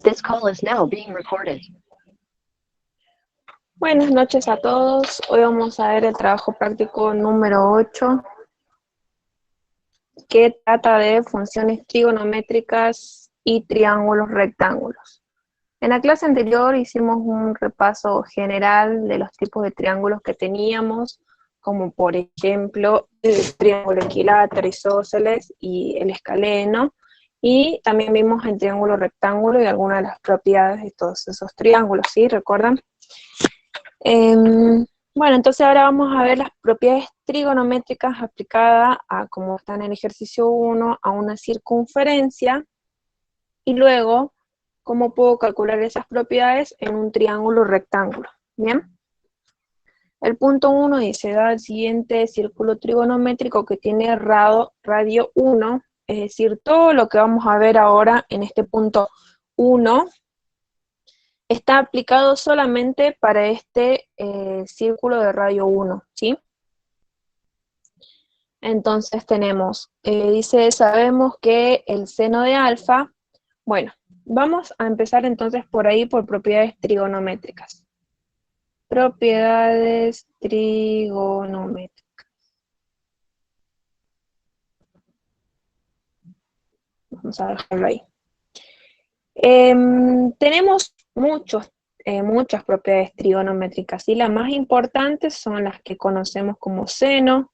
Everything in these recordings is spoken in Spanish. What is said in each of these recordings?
This call is now being recorded. Buenas noches a todos. Hoy vamos a ver el trabajo práctico número 8, que trata de funciones trigonométricas y triángulos rectángulos. En la clase anterior hicimos un repaso general de los tipos de triángulos que teníamos, como por ejemplo el triángulo equilátero, isósceles y el escaleno, y también vimos el triángulo rectángulo y algunas de las propiedades de todos esos triángulos, ¿sí? ¿Recuerdan? Bueno, entonces ahora vamos a ver las propiedades trigonométricas aplicadas a, como está en el ejercicio 1, a una circunferencia, y luego cómo puedo calcular esas propiedades en un triángulo rectángulo. ¿Bien? El punto 1 dice, da el siguiente círculo trigonométrico que tiene radio 1, es decir, todo lo que vamos a ver ahora en este punto 1 está aplicado solamente para este círculo de radio 1, ¿sí? Entonces tenemos, dice, sabemos que el seno de alfa, bueno, vamos a empezar entonces por ahí por propiedades trigonométricas. Propiedades trigonométricas. Vamos a dejarlo ahí. Tenemos muchas propiedades trigonométricas, y las más importantes son las que conocemos como seno,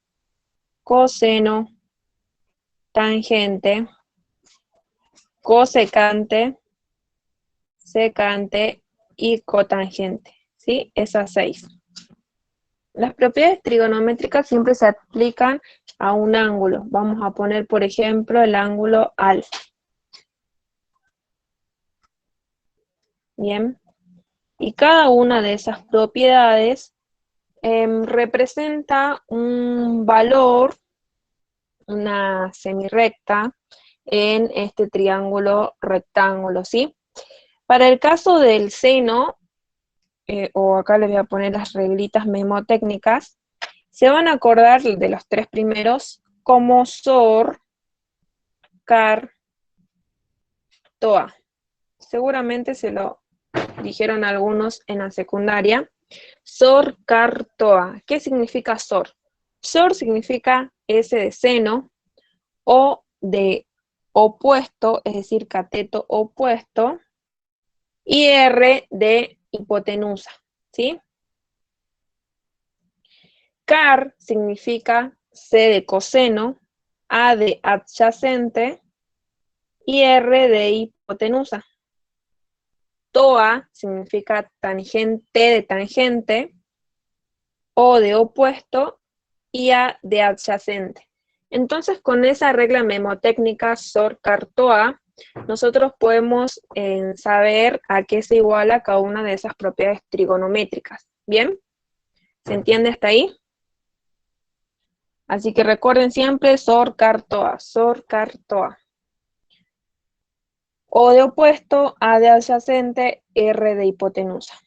coseno, tangente, cosecante, secante y cotangente, ¿sí? Esas 6. Las propiedades trigonométricas siempre se aplican a un ángulo. Vamos a poner, por ejemplo, el ángulo alfa. Bien. Y cada una de esas propiedades representa un valor, una semirrecta, en este triángulo rectángulo, ¿sí? Para el caso del seno, o acá les voy a poner las reglitas memotécnicas, se van a acordar de los 3 primeros como SOR, CAR, TOA. Seguramente se lo dijeron algunos en la secundaria. SOR, CAR, TOA. ¿Qué significa SOR? SOR significa S de seno, O de opuesto, es decir, cateto opuesto, y R de hipotenusa, ¿sí? CAR significa C de coseno, A de adyacente y R de hipotenusa. TOA significa tangente de tangente, O de opuesto y A de adyacente. Entonces, con esa regla memotécnica SOR, CAR, TOA, nosotros podemos saber a qué se iguala cada una de esas propiedades trigonométricas. ¿Bien? ¿Se entiende hasta ahí? Así que recuerden siempre SOR, CAR, TOA, SOR, CAR, TOA. O de opuesto, A de adyacente, R de hipotenusa.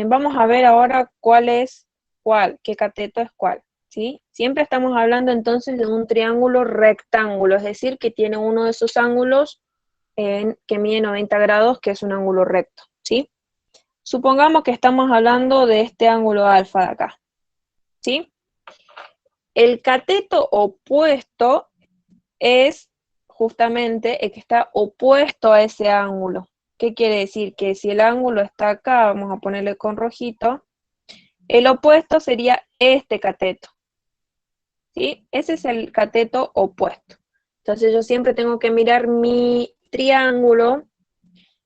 Vamos a ver ahora cuál es cuál, qué cateto es cuál, ¿sí? Siempre estamos hablando entonces de un triángulo rectángulo, es decir, que tiene uno de sus ángulos que mide 90 grados, que es un ángulo recto, ¿sí? Supongamos que estamos hablando de este ángulo alfa de acá, ¿sí? El cateto opuesto es justamente el que está opuesto a ese ángulo. ¿Qué quiere decir? Que si el ángulo está acá, vamos a ponerle con rojito, el opuesto sería este cateto, ¿sí? Ese es el cateto opuesto. Entonces yo siempre tengo que mirar mi triángulo,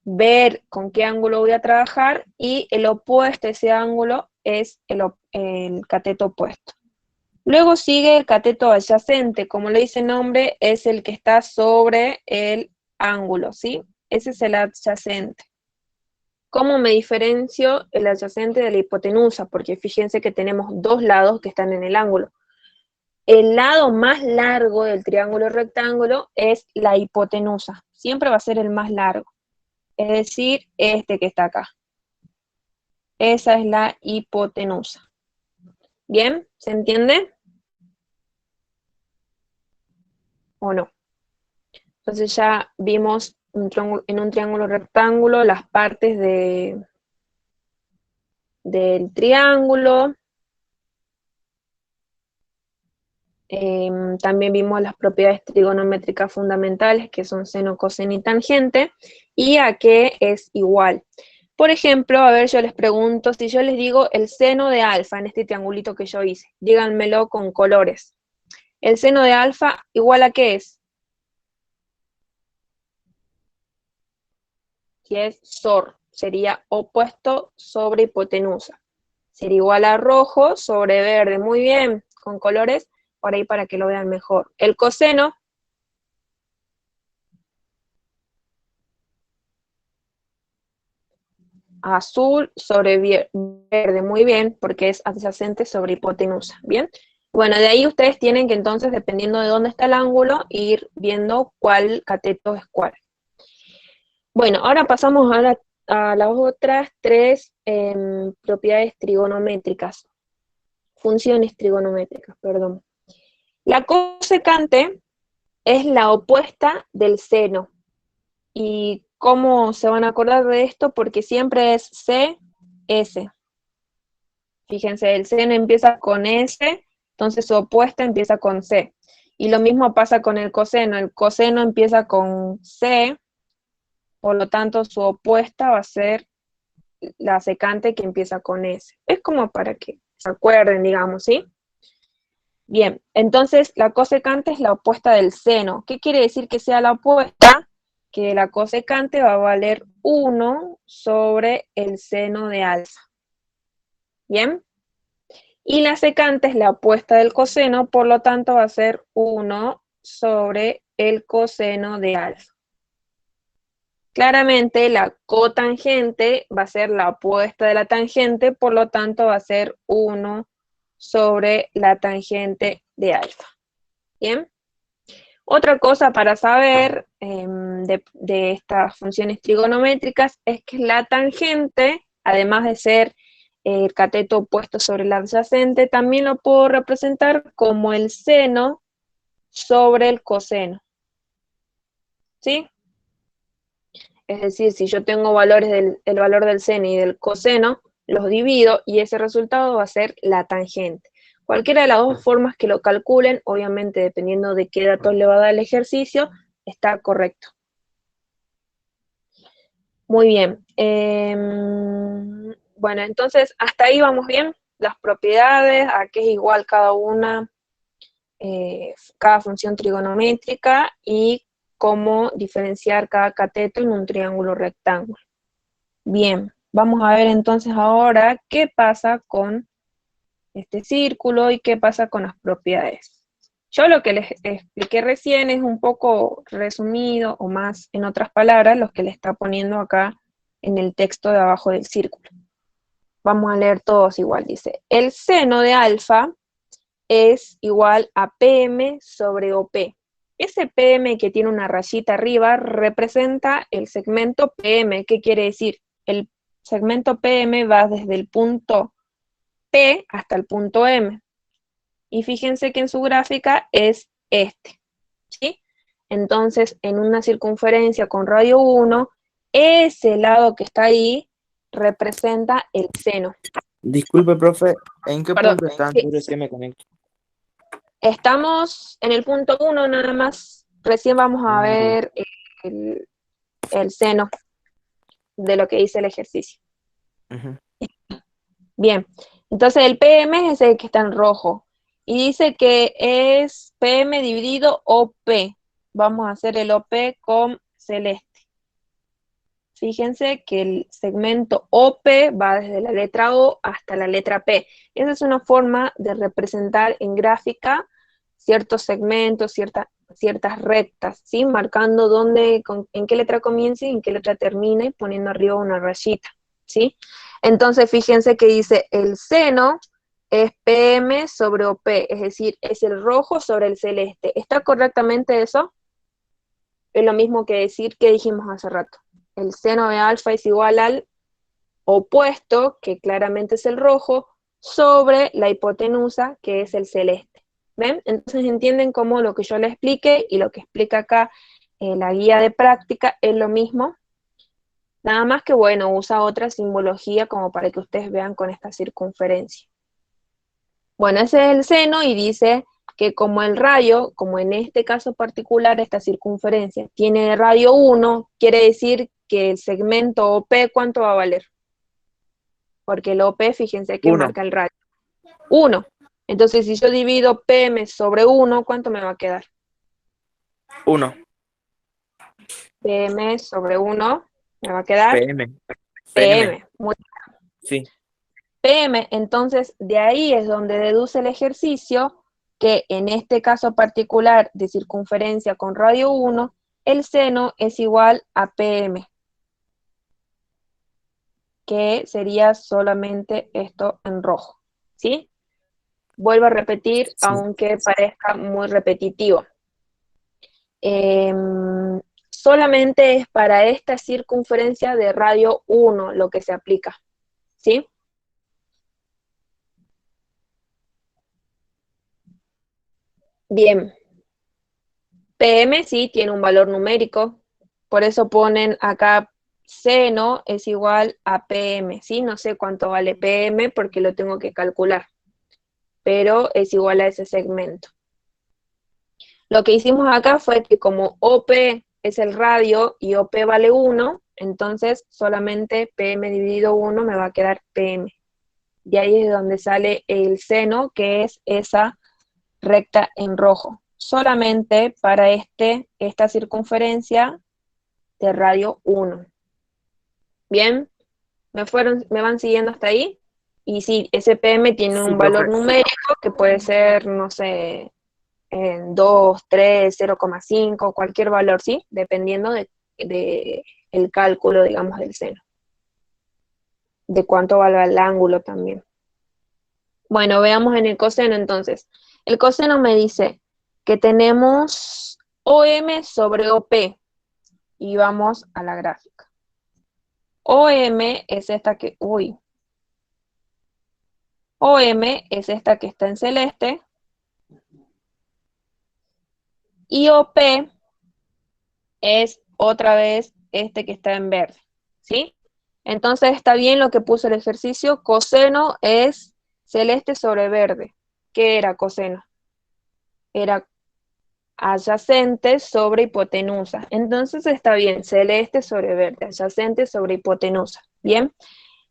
ver con qué ángulo voy a trabajar, y el opuesto a ese ángulo es el cateto opuesto. Luego sigue el cateto adyacente, como le dice el nombre, es el que está sobre el ángulo, ¿sí? Ese es el adyacente. ¿Cómo me diferencio el adyacente de la hipotenusa? Porque fíjense que tenemos dos lados que están en el ángulo. El lado más largo del triángulo rectángulo es la hipotenusa. Siempre va a ser el más largo. Es decir, este que está acá. Esa es la hipotenusa. ¿Bien? ¿Se entiende? ¿O no? Entonces ya vimos en un triángulo rectángulo las partes del triángulo. También vimos las propiedades trigonométricas fundamentales, que son seno, coseno y tangente, y a qué es igual. Por ejemplo, a ver, yo les pregunto, si yo les digo el seno de alfa en este triangulito que yo hice, díganmelo con colores. ¿El seno de alfa igual a qué es? Si es SOR, sería opuesto sobre hipotenusa. Sería igual a rojo sobre verde. Muy bien, con colores por ahí para que lo vean mejor. El coseno, azul sobre verde. Muy bien, porque es adyacente sobre hipotenusa. Bien. Bueno, de ahí ustedes tienen que entonces, dependiendo de dónde está el ángulo, ir viendo cuál cateto es cuál. Bueno, ahora pasamos a las otras tres propiedades trigonométricas, funciones trigonométricas, perdón. La cosecante es la opuesta del seno. ¿Y cómo se van a acordar de esto? Porque siempre es CS. Fíjense, el seno empieza con S, entonces su opuesta empieza con C. Y lo mismo pasa con el coseno empieza con C, por lo tanto su opuesta va a ser la secante que empieza con S. Es como para que se acuerden, digamos, ¿sí? Bien, entonces la cosecante es la opuesta del seno. ¿Qué quiere decir que sea la opuesta? Que la cosecante va a valer 1 sobre el seno de alfa. ¿Bien? Y la secante es la opuesta del coseno, por lo tanto va a ser 1 sobre el coseno de alfa. Claramente la cotangente va a ser la opuesta de la tangente, por lo tanto va a ser 1 sobre la tangente de alfa. ¿Bien? Otra cosa para saber de estas funciones trigonométricas es que la tangente, además de ser el cateto opuesto sobre el adyacente, también lo puedo representar como el seno sobre el coseno. ¿Sí? Es decir, si yo tengo valores el valor del seno y del coseno, los divido y ese resultado va a ser la tangente. Cualquiera de las dos formas que lo calculen, obviamente dependiendo de qué datos le va a dar el ejercicio, está correcto. Muy bien. Bueno, entonces hasta ahí vamos bien. Las propiedades, a qué es igual cada una, cada función trigonométrica y cómo diferenciar cada cateto en un triángulo rectángulo. Bien, vamos a ver entonces ahora qué pasa con este círculo y qué pasa con las propiedades. Yo lo que les expliqué recién es un poco resumido o más en otras palabras lo que le está poniendo acá en el texto de abajo del círculo. Vamos a leer todos igual, dice, el seno de alfa es igual a PM sobre OP. Ese PM que tiene una rayita arriba representa el segmento PM. ¿Qué quiere decir? El segmento PM va desde el punto P hasta el punto M. Y fíjense que en su gráfica es este, ¿sí? Entonces, en una circunferencia con radio 1, ese lado que está ahí representa el seno. Disculpe, profe, ¿en qué Perdón, punto está? sí. Entonces, ¿qué me conecto? Estamos en el punto 1 nada más. Recién vamos a ver el seno de lo que dice el ejercicio. Uh-huh. Bien, entonces el PM es el que está en rojo. Y dice que es PM dividido OP. Vamos a hacer el OP con celeste. Fíjense que el segmento OP va desde la letra O hasta la letra P. Esa es una forma de representar en gráfica ciertos segmentos, ciertas rectas, ¿sí? Marcando en qué letra comienza y en qué letra termina y poniendo arriba una rayita, ¿sí? Entonces fíjense que dice el seno es PM sobre OP, es decir, es el rojo sobre el celeste. ¿Está correctamente eso? Es lo mismo que decir que dijimos hace rato. El seno de alfa es igual al opuesto, que claramente es el rojo, sobre la hipotenusa, que es el celeste. ¿Ven? Entonces entienden cómo lo que yo les expliqué y lo que explica acá la guía de práctica es lo mismo, nada más que, bueno, usa otra simbología como para que ustedes vean con esta circunferencia. Bueno, ese es el seno y dice que como el radio, como en este caso particular, esta circunferencia tiene radio 1, quiere decir que el segmento OP, ¿cuánto va a valer? Porque el OP, fíjense que 1. marca el radio. 1. Entonces, si yo divido PM sobre 1, ¿cuánto me va a quedar? 1. PM sobre 1, me va a quedar PM. PM. Muy Sí. PM, entonces de ahí es donde deduce el ejercicio que en este caso particular de circunferencia con radio 1, el seno es igual a PM, que sería solamente esto en rojo, ¿sí? Vuelvo a repetir, Sí. aunque parezca muy repetitivo. Solamente es para esta circunferencia de radio 1 lo que se aplica, ¿sí? Bien. PM sí tiene un valor numérico, por eso ponen acá seno es igual a PM, ¿sí? No sé cuánto vale PM porque lo tengo que calcular, pero es igual a ese segmento. Lo que hicimos acá fue que como OP es el radio y OP vale 1, entonces solamente PM dividido 1 me va a quedar PM. De ahí es donde sale el seno, que es esa recta en rojo. Solamente para esta circunferencia de radio 1. Bien, ¿me van siguiendo hasta ahí? Y sí, ese PM tiene Sí, un valor profe. numérico que puede ser, no sé, en 2, 3, 0,5, cualquier valor, ¿sí? Dependiendo de el cálculo, digamos, del seno. De cuánto valga el ángulo también. Bueno, veamos en el coseno entonces. El coseno me dice que tenemos OM sobre OP. Y vamos a la gráfica. OM es esta que, OM es esta que está en celeste. Y OP es otra vez este que está en verde, ¿sí? Entonces está bien lo que puso el ejercicio. Coseno es celeste sobre verde. ¿Qué era coseno? Era adyacente sobre hipotenusa. Entonces está bien, celeste sobre verde, adyacente sobre hipotenusa. Bien,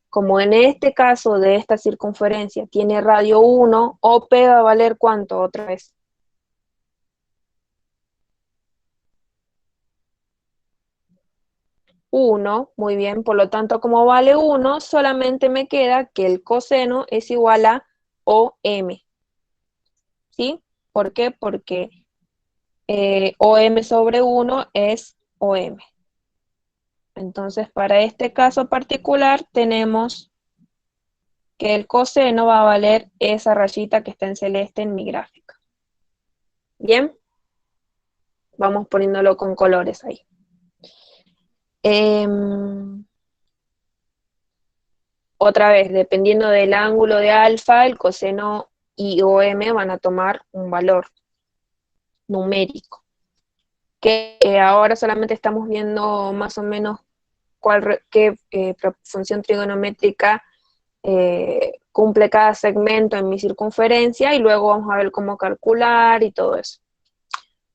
como en este caso de esta circunferencia tiene radio 1, OP va a valer ¿cuánto otra vez? 1, muy bien, por lo tanto como vale 1, solamente me queda que el coseno es igual a OM. ¿Sí? ¿Por qué? Porque OM sobre 1 es OM. Entonces, para este caso particular, tenemos que el coseno va a valer esa rayita que está en celeste en mi gráfica. ¿Bien? Vamos poniéndolo con colores ahí. Otra vez, dependiendo del ángulo de alfa, el coseno y OM van a tomar un valor numérico. Que ahora solamente estamos viendo más o menos qué función trigonométrica cumple cada segmento en mi circunferencia y luego vamos a ver cómo calcular y todo eso.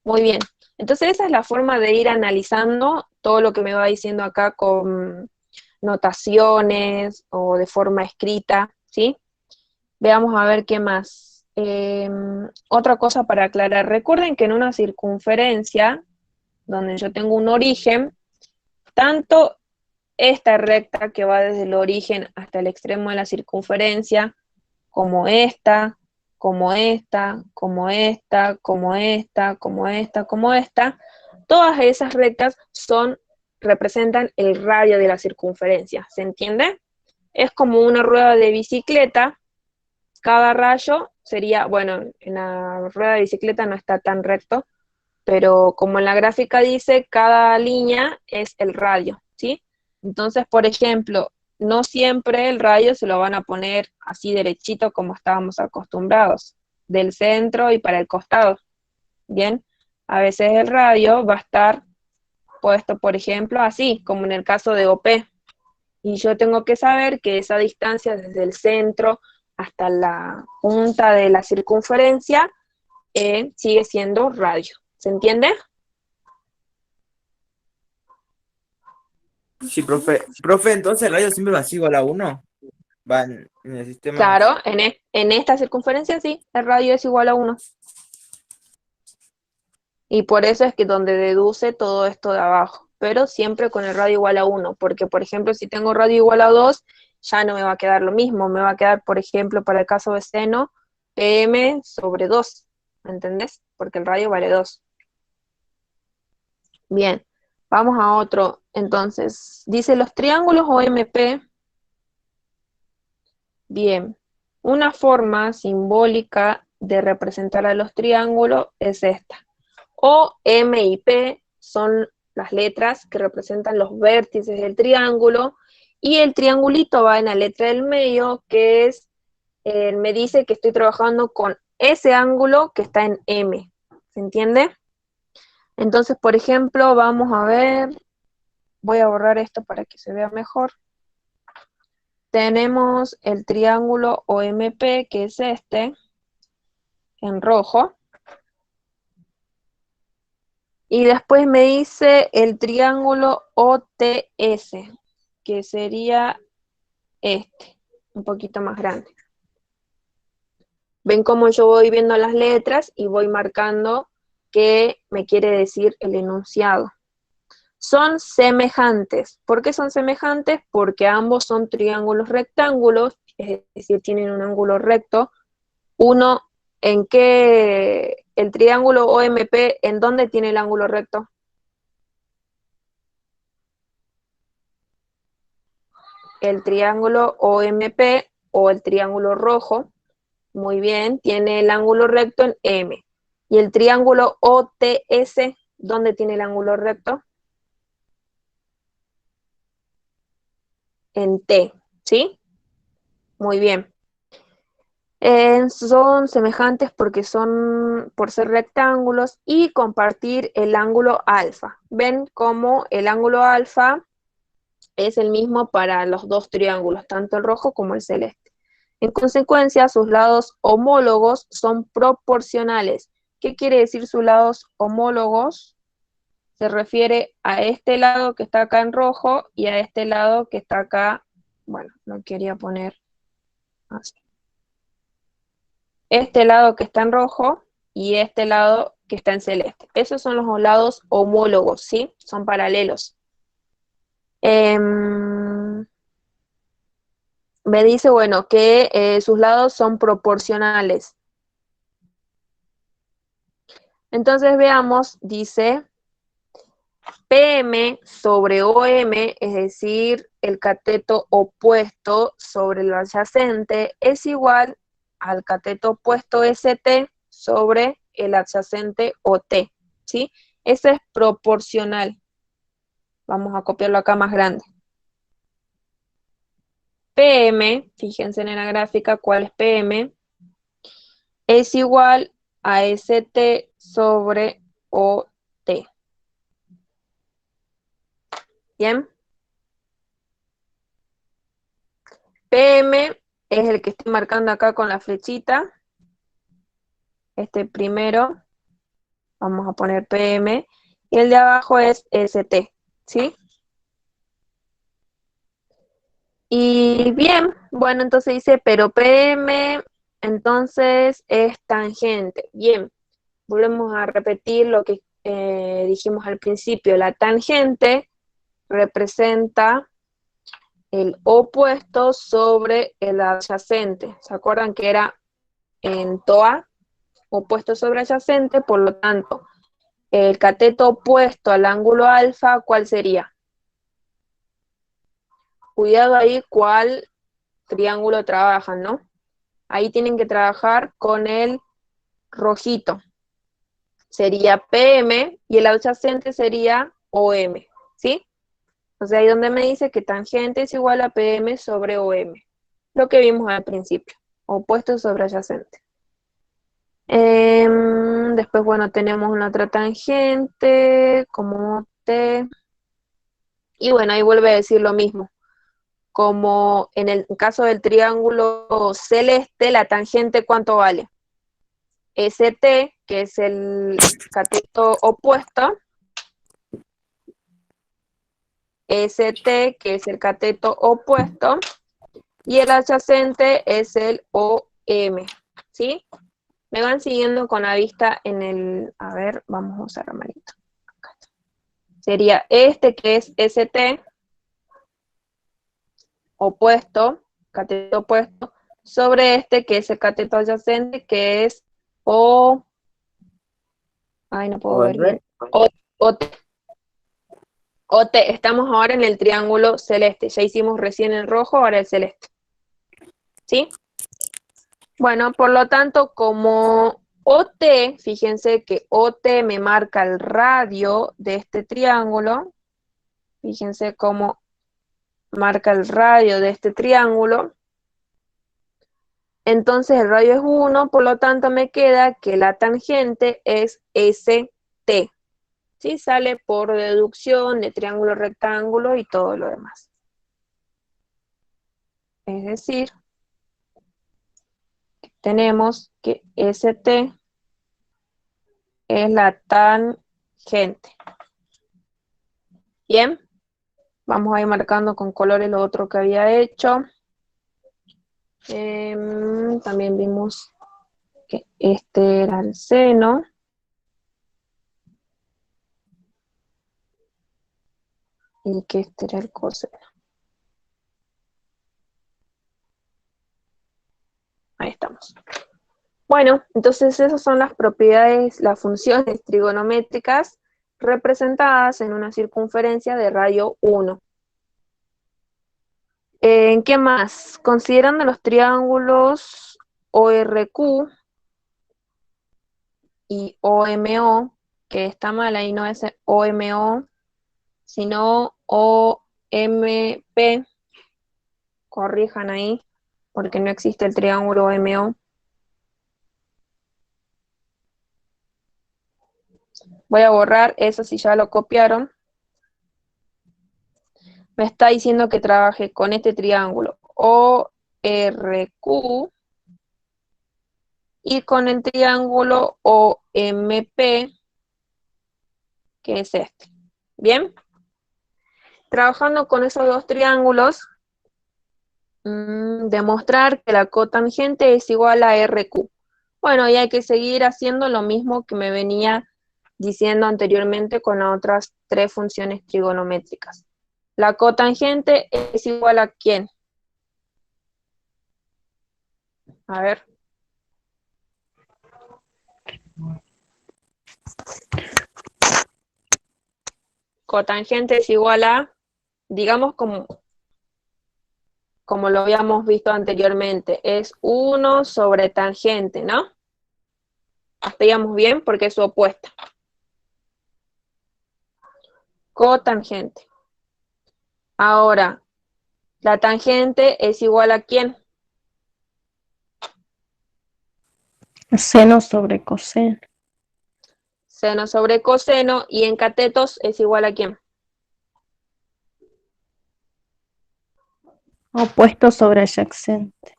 Muy bien, entonces esa es la forma de ir analizando todo lo que me va diciendo acá con notaciones o de forma escrita, ¿sí? Veamos a ver qué más. Otra cosa para aclarar, recuerden que en una circunferencia, donde yo tengo un origen, tanto esta recta que va desde el origen hasta el extremo de la circunferencia, como esta, como esta, como esta, como esta, como esta, como esta, todas esas rectas representan el radio de la circunferencia, ¿se entiende? Es como una rueda de bicicleta, cada rayo sería, bueno, en la rueda de bicicleta no está tan recto, pero como en la gráfica dice, cada línea es el radio, ¿sí? Entonces, por ejemplo, no siempre el radio se lo van a poner así derechito como estábamos acostumbrados, del centro y para el costado, ¿bien? A veces el radio va a estar puesto, por ejemplo, así, como en el caso de OP. Y yo tengo que saber que esa distancia desde el centro hasta la punta de la circunferencia sigue siendo radio. ¿Se entiende? Sí, profe. Profe, entonces el radio siempre va a ser igual a 1. Va en el sistema. Claro, en esta circunferencia sí, el radio es igual a 1. Y por eso es que donde deduce todo esto de abajo, pero siempre con el radio igual a 1, porque por ejemplo si tengo radio igual a 2, ya no me va a quedar lo mismo, me va a quedar por ejemplo para el caso de seno, PM sobre 2, ¿me entendés? Porque el radio vale 2. Bien, vamos a otro. Entonces, dice los triángulos OMP. Bien, una forma simbólica de representar a los triángulos es esta. O, M y P son las letras que representan los vértices del triángulo, y el triangulito va en la letra del medio, que es, me dice que estoy trabajando con ese ángulo que está en M. ¿Se entiende? Entonces, por ejemplo, vamos a ver, voy a borrar esto para que se vea mejor. Tenemos el triángulo OMP, que es este, en rojo. Y después me dice el triángulo OTS, que sería este, un poquito más grande. Ven cómo yo voy viendo las letras y voy marcando qué me quiere decir el enunciado. Son semejantes. ¿Por qué son semejantes? Porque ambos son triángulos rectángulos, es decir, tienen un ángulo recto. Uno, ¿en qué? El triángulo OMP, ¿en dónde tiene el ángulo recto? El triángulo OMP o el triángulo rojo, muy bien, tiene el ángulo recto en M. ¿Y el triángulo OTS, dónde tiene el ángulo recto? En T, ¿sí? Muy bien. Son semejantes porque son, por ser rectángulos y compartir el ángulo alfa. ¿Ven cómo el ángulo alfa es el mismo para los dos triángulos, tanto el rojo como el celeste? En consecuencia, sus lados homólogos son proporcionales. ¿Qué quiere decir sus lados homólogos? Se refiere a este lado que está acá en rojo y a este lado que está acá, bueno, lo quería poner así. Este lado que está en rojo y este lado que está en celeste. Esos son los lados homólogos, ¿sí? Son paralelos. Me dice, bueno, que sus lados son proporcionales. Entonces veamos, dice, PM sobre OM, es decir, el cateto opuesto sobre el adyacente, es igual al cateto opuesto ST sobre el adyacente OT, ¿sí? Ese es proporcional. Vamos a copiarlo acá más grande. PM, fíjense en la gráfica cuál es PM, es igual a ST sobre OT. ¿Bien? PM es el que estoy marcando acá con la flechita. Este primero, vamos a poner PM, y el de abajo es ST, ¿sí? Y bien, bueno, entonces dice, pero PM entonces es tangente. Bien, volvemos a repetir lo que dijimos al principio. La tangente representa el opuesto sobre el adyacente. ¿Se acuerdan que era en TOA? Opuesto sobre adyacente, por lo tanto, el cateto opuesto al ángulo alfa, ¿cuál sería? Cuidado ahí cuál triángulo trabajan, ¿no? Ahí tienen que trabajar con el rojito. Sería PM y el adyacente sería OM, ¿sí? O sea, ahí donde me dice que tangente es igual a PM sobre OM. Lo que vimos al principio, opuesto sobre adyacente. Después, bueno, tenemos una otra tangente como celeste. Y bueno, ahí vuelve a decir lo mismo. Como en el caso del triángulo celeste, la tangente, ¿cuánto vale? ST, que es el cateto opuesto, ST, que es el cateto opuesto, y el adyacente es el OM, ¿sí? Me van siguiendo con la vista en el, a ver, vamos a usar la manito. Acá está. Sería este que es ST, opuesto, cateto opuesto, sobre este que es el cateto adyacente, que es O, ay, no puedo ver bien, OT. OT, estamos ahora en el triángulo celeste, ya hicimos recién el rojo, ahora el celeste. ¿Sí? Bueno, por lo tanto, como OT, fíjense que OT me marca el radio de este triángulo, fíjense cómo marca el radio de este triángulo, entonces el radio es 1, por lo tanto me queda que la tangente es ST, ¿sí? Sale por deducción de triángulo rectángulo y todo lo demás. Es decir, tenemos que ST es la tangente. Bien, vamos a ir marcando con colores lo otro que había hecho. También vimos que este era el seno. Y que este era el coseno. Ahí estamos. Bueno, entonces esas son las propiedades, las funciones trigonométricas representadas en una circunferencia de radio 1. ¿En qué más? Considerando los triángulos ORQ y OMO, que está mal, ahí no es OMO, sino OMP, corrijan ahí, porque no existe el triángulo OMO. Voy a borrar eso si ya lo copiaron. Me está diciendo que trabaje con este triángulo ORQ y con el triángulo OMP, que es este. ¿Bien? Trabajando con esos dos triángulos, demostrar que la cotangente es igual a RQ. Bueno, y hay que seguir haciendo lo mismo que me venía diciendo anteriormente con las otras tres funciones trigonométricas. La cotangente es igual a ¿quién? A ver. Cotangente es igual a, digamos como lo habíamos visto anteriormente, es 1 sobre tangente, ¿no? Hasta íbamos bien porque es su opuesta. Cotangente. Ahora, la tangente es igual a ¿quién? Seno sobre coseno. Seno sobre coseno, y en catetos es igual a ¿quién? Opuesto sobre adyacente.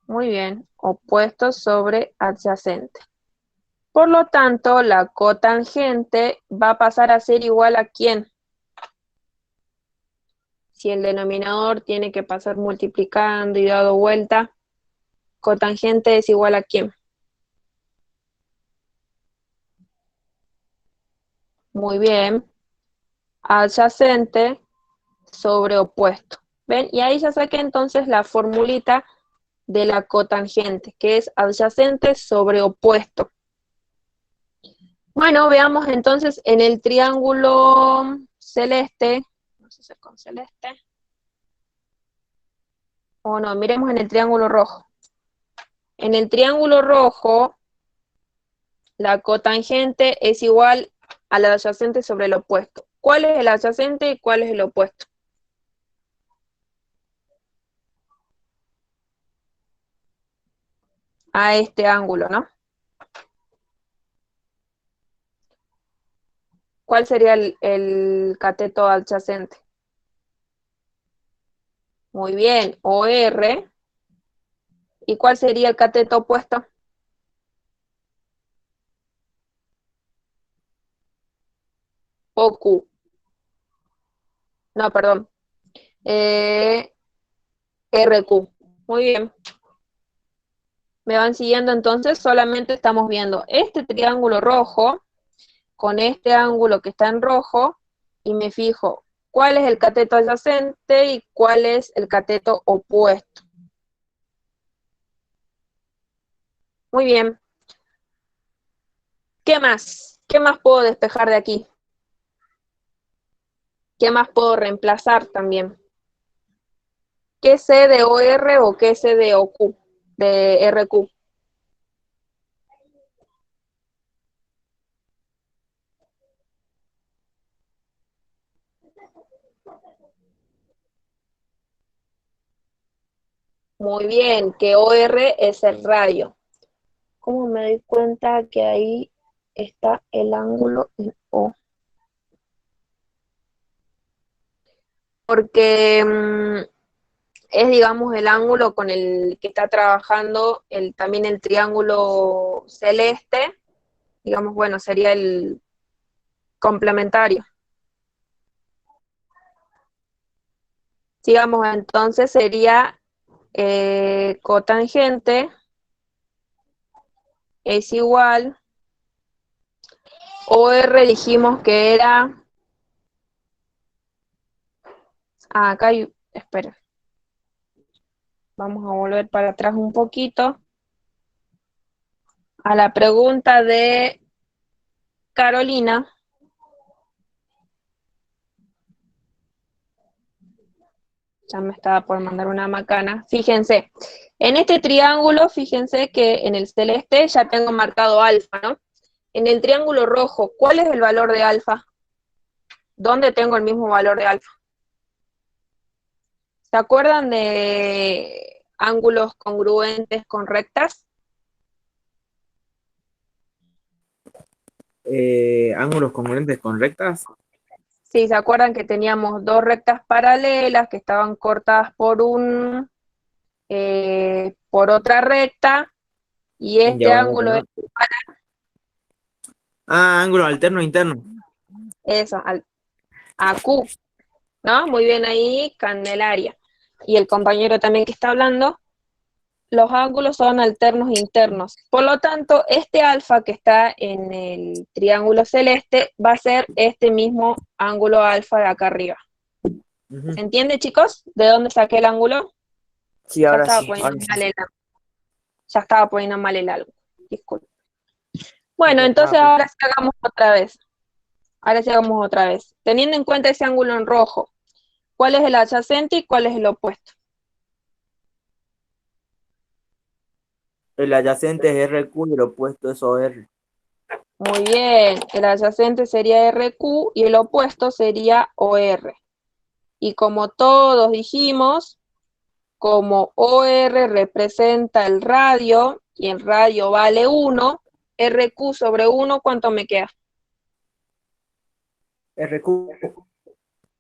Muy bien, opuesto sobre adyacente. Por lo tanto, la cotangente va a pasar a ser igual a ¿quién? Si el denominador tiene que pasar multiplicando y dado vuelta, cotangente es igual a ¿quién? Muy bien. Adyacente sobre opuesto. ¿Ven? Y ahí ya saqué entonces la formulita de la cotangente, que es adyacente sobre opuesto. Bueno, veamos entonces en el triángulo celeste, vamos a hacer con celeste, o no, miremos en el triángulo rojo. En el triángulo rojo, la cotangente es igual al adyacente sobre el opuesto. ¿Cuál es el adyacente y cuál es el opuesto? A este ángulo, ¿no? ¿Cuál sería el cateto adyacente? Muy bien, OR. ¿Y cuál sería el cateto opuesto? OQ. No, perdón. RQ. Muy bien. ¿Me van siguiendo entonces? Solamente estamos viendo este triángulo rojo con este ángulo que está en rojo y me fijo cuál es el cateto adyacente y cuál es el cateto opuesto. Muy bien. ¿Qué más? ¿Qué más puedo despejar de aquí? ¿Qué más puedo reemplazar también? ¿Qué sé de OR o qué sé de OQ? De RQ. Muy bien, que OR es el radio. ¿Cómo me doy cuenta que ahí está el ángulo en O? Porque es, digamos, el ángulo con el que está trabajando también el triángulo celeste. Digamos, bueno, sería el complementario. Sigamos, entonces sería cotangente es igual, OR dijimos que era, acá hay, espera, vamos a volver para atrás un poquito, a la pregunta de Carolina. Ya me estaba por mandar una macana. Fíjense, en este triángulo, fíjense que en el celeste ya tengo marcado alfa, ¿no? En el triángulo rojo, ¿cuál es el valor de alfa? ¿Dónde tengo el mismo valor de alfa? ¿Se acuerdan de ángulos congruentes con rectas? Ángulos congruentes con rectas. Sí, ¿se acuerdan que teníamos dos rectas paralelas que estaban cortadas por por otra recta, y En este diagonal, ángulo es ¿no? Ah, ángulo alterno interno. eso, a Q, ¿no? Muy bien ahí, Candelaria. Y el compañero también que está hablando, los ángulos son alternos internos. Por lo tanto, este alfa que está en el triángulo celeste va a ser este mismo ángulo alfa de acá arriba. Ujú. ¿Se entiende, chicos? ¿De dónde saqué el ángulo? Sí, Ya ahora estaba sí. poniendo Ahora sí. mal el ángulo. Ya estaba poniendo mal el ángulo. Disculpe. Bueno, Ya estaba, entonces pues. ahora sí hagamos otra vez. Ahora sí hagamos otra vez. Teniendo en cuenta ese ángulo en rojo, ¿cuál es el adyacente y cuál es el opuesto? El adyacente es RQ y el opuesto es OR. Muy bien, el adyacente sería RQ y el opuesto sería OR. Y como todos dijimos, como OR representa el radio y el radio vale 1, RQ sobre 1, ¿cuánto me queda? RQ.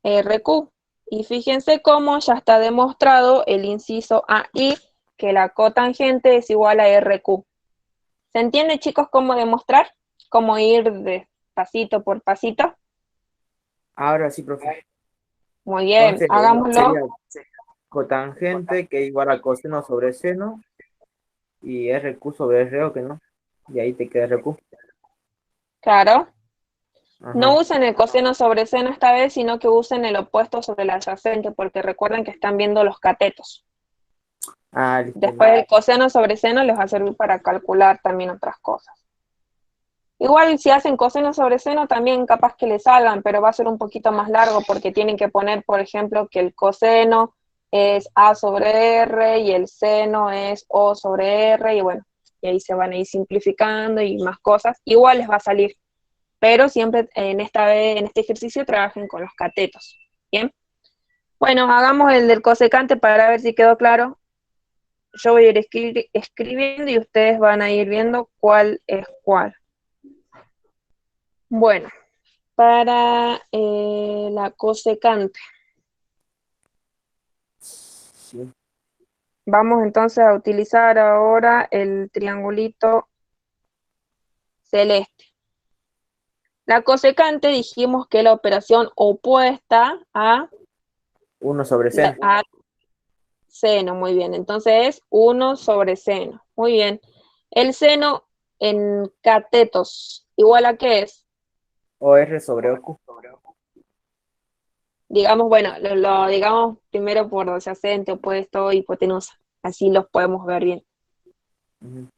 RQ. Y fíjense cómo ya está demostrado el inciso AI, que la cotangente es igual a RQ. ¿Se entiende, chicos, cómo demostrar? ¿Cómo ir de pasito por pasito? Ahora sí, profe. Muy bien, Entonces hagámoslo. sería cotangente que es igual a coseno sobre seno y RQ sobre RO, que no. Y ahí te queda RQ. Claro. No Ajá. usen el coseno sobre seno esta vez, sino que usen el opuesto sobre el adyacente, porque recuerden que están viendo los catetos. Ah, listo. Después el coseno sobre seno les va a servir para calcular también otras cosas. Igual si hacen coseno sobre seno también capaz que les salgan, pero va a ser un poquito más largo porque tienen que poner, por ejemplo, que el coseno es A sobre R y el seno es O sobre R, y bueno, y ahí se van a ir simplificando y más cosas. Igual les va a salir, pero siempre en este ejercicio trabajen con los catetos. ¿Bien? Bueno, hagamos el del cosecante para ver si quedó claro. Yo voy a ir escribiendo y ustedes van a ir viendo cuál es cuál. Bueno, para la cosecante. Sí. Vamos entonces a utilizar ahora el triangulito celeste. La cosecante dijimos que es la operación opuesta a 1 sobre seno. a seno, muy bien. Entonces es 1 sobre seno. Muy bien. El seno en catetos, ¿igual a qué es? OR sobre OQ. Digamos, bueno, lo digamos primero por adyacente, opuesto, hipotenusa. Así los podemos ver bien. Ujú.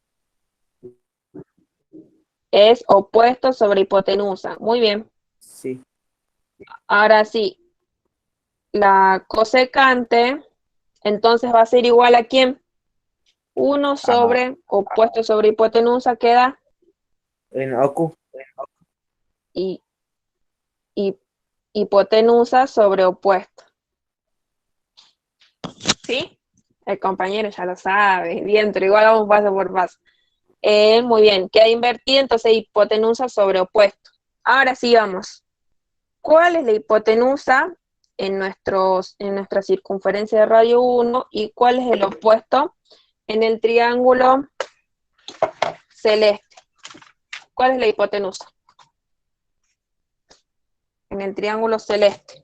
Es opuesto sobre hipotenusa. Muy bien. Sí. Ahora sí, la cosecante, entonces va a ser igual a ¿quién? 1 sobre opuesto sobre hipotenusa queda En OQ. y hipotenusa sobre opuesto. ¿Sí? El compañero ya lo sabe, bien, pero igual vamos paso por paso. Muy bien, queda invertida, entonces hipotenusa sobre opuesto. Ahora sí vamos. ¿Cuál es la hipotenusa en nuestra circunferencia de radio 1 y cuál es el opuesto en el triángulo celeste? ¿Cuál es la hipotenusa en el triángulo celeste?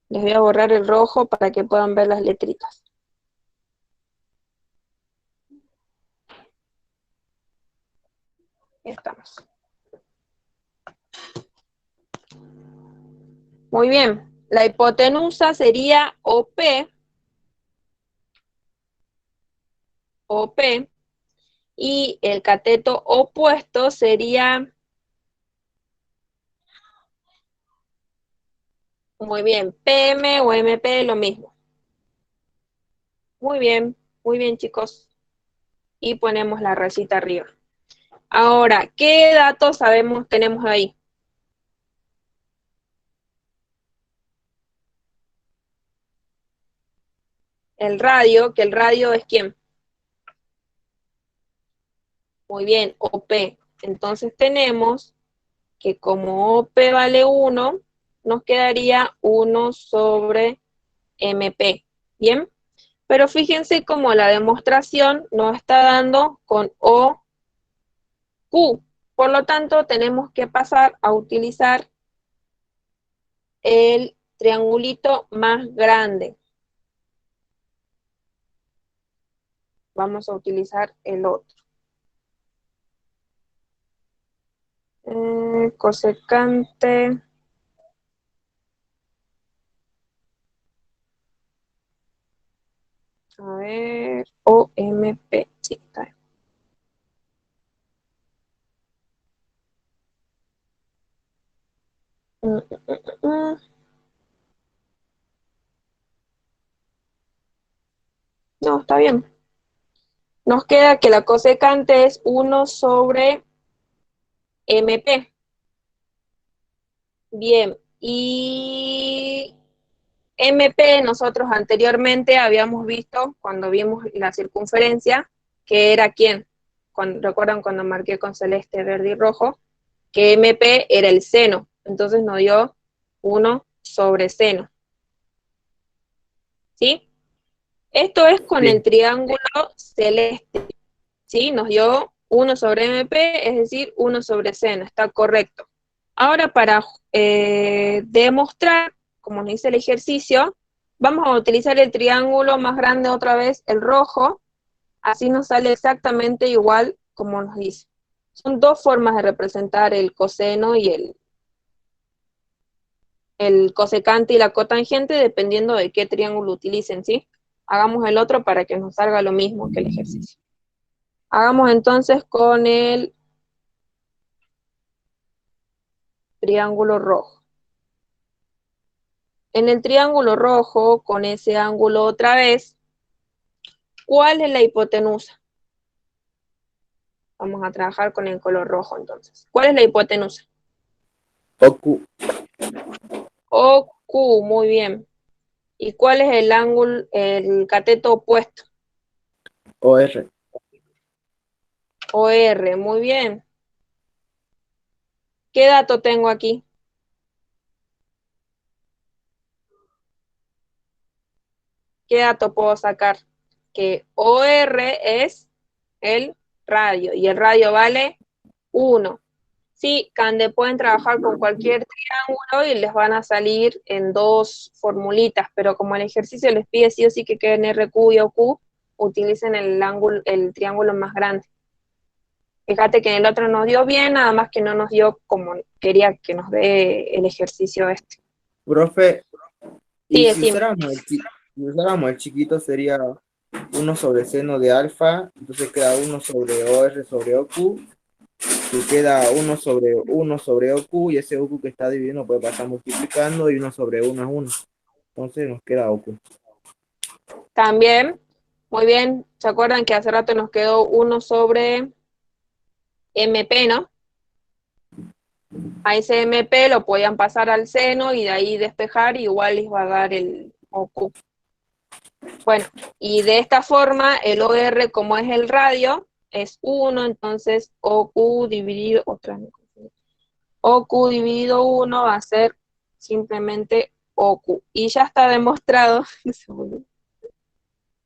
Les voy a borrar el rojo para que puedan ver las letritas. Ahí estamos. Muy bien. La hipotenusa sería OP, y el cateto opuesto sería, muy bien, PM o MP, lo mismo. Muy bien, chicos. Y ponemos la rayita arriba. Ahora, ¿qué datos tenemos ahí? El radio, que el radio es ¿quién? Muy bien, OP. Entonces tenemos que como OP vale 1, nos quedaría 1 sobre MP. ¿Bien? Pero fíjense cómo la demostración nos está dando con OQ. Por lo tanto, tenemos que pasar a utilizar el triangulito más grande. Vamos a utilizar el otro. Cosecante. A ver, OMP. Sí, está bien. No, está bien. Nos queda que la cosecante es 1 sobre MP. Bien, y MP nosotros anteriormente habíamos visto, cuando vimos la circunferencia, que era ¿quién? ¿Recuerdan cuando marqué con celeste, verde y rojo? Que MP era el seno, entonces nos dio 1 sobre seno. ¿Sí? Esto es con Sí. el triángulo celeste, ¿sí? Nos dio 1 sobre MP, es decir, 1 sobre seno, está correcto. Ahora para demostrar, como nos dice el ejercicio, vamos a utilizar el triángulo más grande otra vez, el rojo, así nos sale exactamente igual como nos dice. Son dos formas de representar el coseno y el cosecante y la cotangente, dependiendo de qué triángulo utilicen, ¿sí? Hagamos el otro para que nos salga lo mismo que el ejercicio. Hagamos entonces con el triángulo rojo. En el triángulo rojo, con ese ángulo otra vez, ¿cuál es la hipotenusa? Vamos a trabajar con el color rojo entonces. ¿Cuál es la hipotenusa? OQ. OQ, muy bien. ¿Y cuál es el ángulo, el cateto opuesto? OR. OR, muy bien. ¿Qué dato tengo aquí? ¿Qué dato puedo sacar? Que OR es el radio y el radio vale 1. Sí, Cande, pueden trabajar con cualquier triángulo y les van a salir en 2 formulitas, pero como el ejercicio les pide sí o sí que queden RQ y OQ, utilicen el triángulo más grande. Fíjate que en el otro nos dio bien, nada más que no nos dio como quería que nos dé el ejercicio este. Profe, y Sí, si decime. usáramos el chiquito sería 1 sobre seno de alfa, entonces queda 1 sobre OR sobre OQ, y queda 1 sobre OQ, y ese OQ que está dividiendo puede pasar multiplicando, y 1 sobre 1 es 1. Entonces nos queda OQ. También, muy bien, ¿se acuerdan que hace rato nos quedó 1 sobre MP, ¿no? A ese MP lo podían pasar al seno y de ahí despejar, y igual les va a dar el OQ. Bueno, y de esta forma el OR, como es el radio, es 1, entonces OQ dividido, OQ dividido 1 va a ser simplemente OQ. Y ya está demostrado,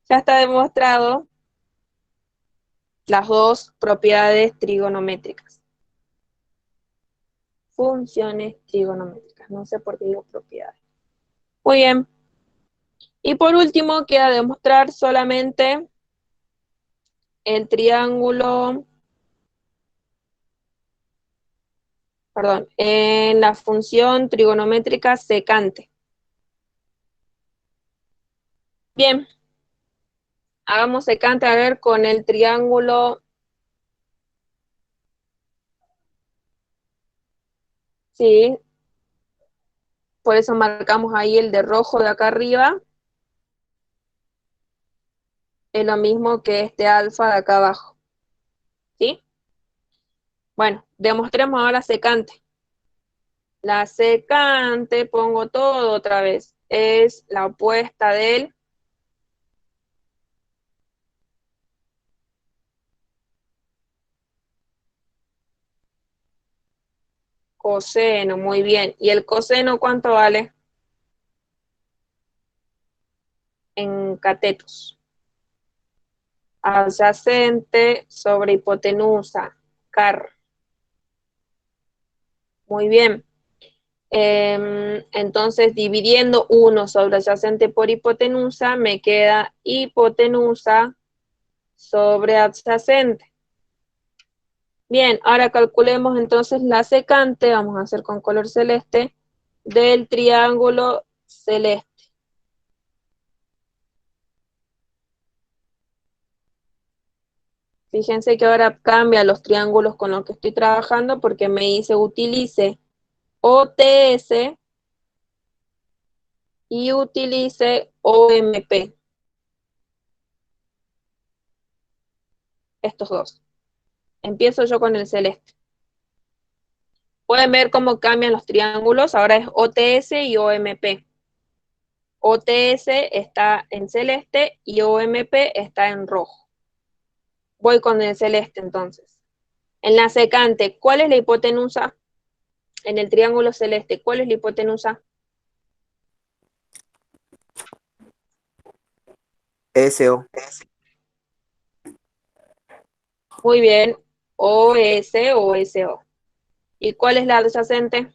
ya está demostrado las dos propiedades trigonométricas. Funciones trigonométricas. No sé por qué digo propiedades. Muy bien. Y por último, queda demostrar solamente el triángulo, perdón, en la función trigonométrica secante. Bien. Hagamos secante, a ver, con el triángulo. Sí, por eso marcamos ahí el de rojo de acá arriba. Es lo mismo que este alfa de acá abajo. ¿Sí? Bueno, demostremos ahora secante. La secante, pongo todo otra vez, es la opuesta del coseno. Muy bien. ¿Y el coseno cuánto vale? En catetos. Adyacente sobre hipotenusa, car. Muy bien. Entonces, dividiendo 1 sobre adyacente por hipotenusa, me queda hipotenusa sobre adyacente. Bien, ahora calculemos entonces la secante, vamos a hacer con color celeste, del triángulo celeste. Fíjense que ahora cambia los triángulos con los que estoy trabajando porque me dice utilice OTS y utilice OMP. Estos dos. Empiezo yo con el celeste. Pueden ver cómo cambian los triángulos. Ahora es OTS y OMP. OTS está en celeste y OMP está en rojo. Voy con el celeste entonces. En la secante, ¿cuál es la hipotenusa? En el triángulo celeste, ¿cuál es la hipotenusa? SO. Muy bien, OS o SO. ¿Y cuál es la adyacente?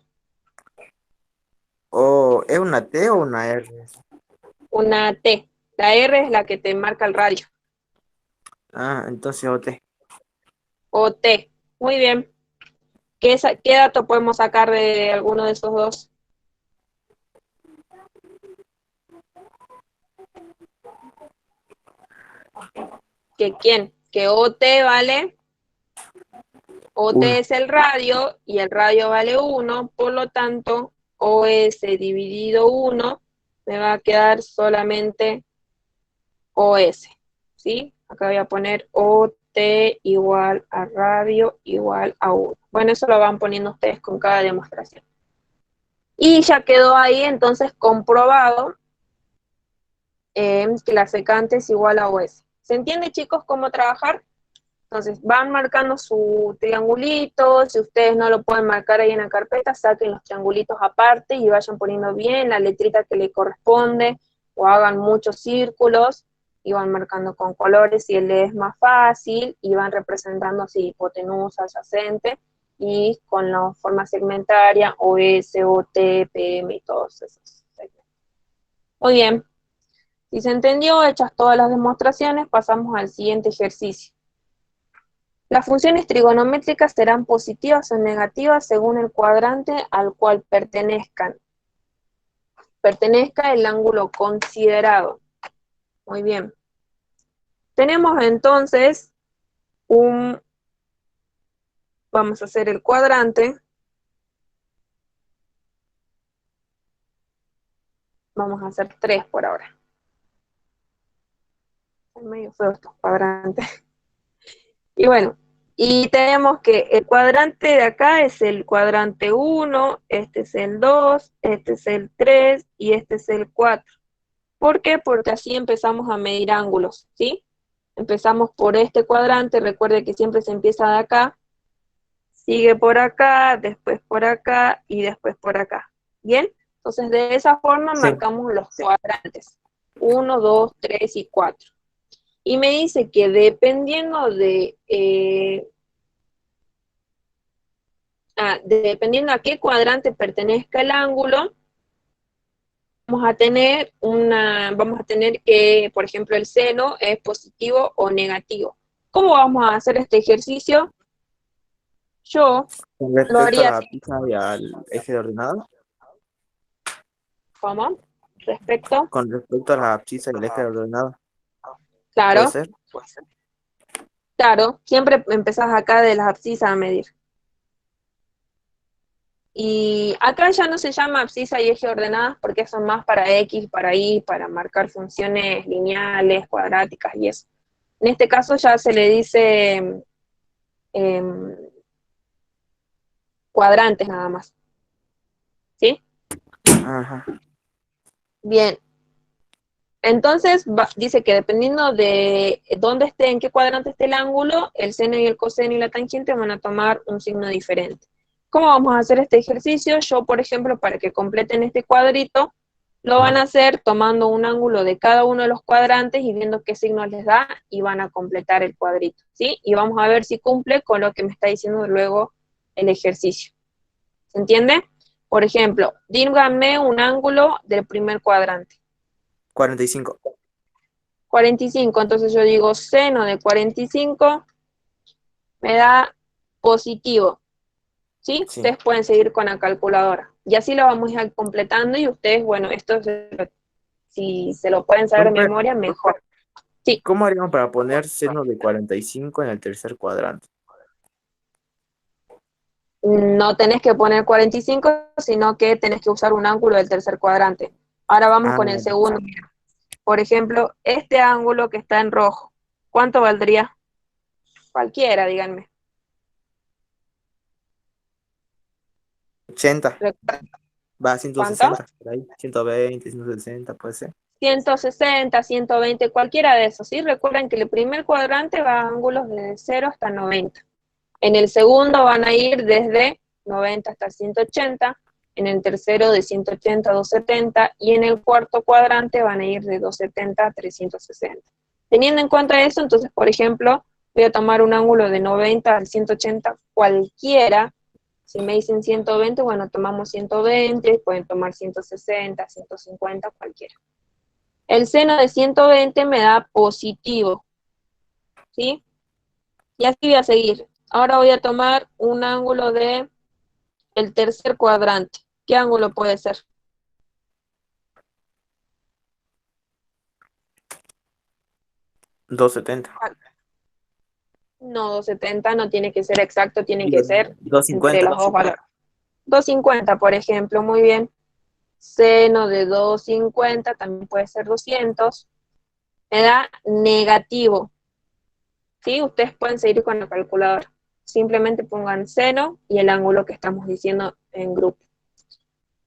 ¿Es una T o una R? Una T. La R es la que te marca el radio. Ah, entonces OT. O T. Muy bien. ¿Qué dato podemos sacar de alguno de esos dos? ¿Que quién? Que OT vale, OT Uno. es el radio y el radio vale 1, por lo tanto, OS dividido 1 me va a quedar solamente OS, ¿sí? Acá voy a poner OT igual a radio igual a 1. Bueno, eso lo van poniendo ustedes con cada demostración. Y ya quedó ahí entonces comprobado que la secante es igual a OS. ¿Se entiende, chicos, cómo trabajar? Entonces, van marcando su triangulito. Si ustedes no lo pueden marcar ahí en la carpeta, saquen los triangulitos aparte y vayan poniendo bien la letrita que le corresponde, o hagan muchos círculos y van marcando con colores si les es más fácil, y van representando así hipotenusa, adyacente, y con la forma segmentaria, OS, OT, PM y todos esos segmentos. Muy bien. Si se entendió, hechas todas las demostraciones, pasamos al siguiente ejercicio. Las funciones trigonométricas serán positivas o negativas según el cuadrante al cual pertenezca el ángulo considerado. Muy bien. Tenemos entonces vamos a hacer el cuadrante. Vamos a hacer 3 por ahora. Son medio feos estos cuadrantes. Y bueno, y tenemos que el cuadrante de acá es el cuadrante 1, este es el 2, este es el 3 y este es el 4. ¿Por qué? Porque así empezamos a medir ángulos, ¿sí? Empezamos por este cuadrante, recuerde que siempre se empieza de acá, sigue por acá, después por acá y después por acá. ¿Bien? Entonces de esa forma Sí. marcamos los cuadrantes. 1, 2, 3 y 4. Y me dice que dependiendo dependiendo a qué cuadrante pertenezca el ángulo, vamos a tener que, por ejemplo, el seno es positivo o negativo. ¿Cómo vamos a hacer este ejercicio? Yo Con lo respecto a haría la así. abscisa y al eje de ordenado, ¿Cómo? Respecto. con respecto a la abscisa y el eje de ordenado, ¿puede Claro, ser? claro. Siempre empezás acá de las abscisas a medir. Y acá ya no se llama abscisa y eje ordenadas porque son más para X, para Y, para marcar funciones lineales, cuadráticas y eso. En este caso ya se le dice cuadrantes nada más. ¿Sí? Ajá. Bien. Entonces dice que dependiendo de dónde esté, en qué cuadrante esté el ángulo, el seno y el coseno y la tangente van a tomar un signo diferente. ¿Cómo vamos a hacer este ejercicio? Yo, por ejemplo, para que completen este cuadrito, lo van a hacer tomando un ángulo de cada uno de los cuadrantes y viendo qué signo les da, y van a completar el cuadrito, ¿sí? Y vamos a ver si cumple con lo que me está diciendo luego el ejercicio. ¿Se entiende? Por ejemplo, díganme un ángulo del primer cuadrante. 45. 45, entonces yo digo seno de 45 me da positivo, ¿sí? Sí. Ustedes pueden seguir con la calculadora. Y así lo vamos a ir completando, y ustedes, bueno, si se lo pueden saber de Profe, memoria, mejor. Sí, ¿cómo haríamos para poner seno de 45 en el tercer cuadrante? no tenés que poner 45, sino que tenés que usar un ángulo del tercer cuadrante. Ahora vamos con el segundo. Por ejemplo, este ángulo que está en rojo, ¿cuánto valdría? Cualquiera, díganme. 80. Va a ¿Cuánto? 160, por ahí. 120, 160, puede ser. 160, 120, cualquiera de esos, ¿sí? Recuerden que el primer cuadrante va a ángulos desde 0 hasta 90. En el segundo van a ir desde 90 hasta 180, en el tercero de 180 a 270, y en el cuarto cuadrante van a ir de 270 a 360. Teniendo en cuenta eso, entonces, por ejemplo, voy a tomar un ángulo de 90 al 180 cualquiera. Si me dicen 120, bueno, tomamos 120, pueden tomar 160, 150, cualquiera. El seno de 120 me da positivo, ¿sí? Y así voy a seguir. Ahora voy a tomar un ángulo de el tercer cuadrante. ¿Qué ángulo puede ser? $2.70. No, 270 no tiene que ser exacto, tiene que ser entre los 2.50. dos valores. 250, por ejemplo, muy bien. Seno de 250 también puede ser 200. Me da negativo. ¿Sí? Ustedes pueden seguir con la calculadora. Simplemente pongan seno y el ángulo que estamos diciendo en grupo.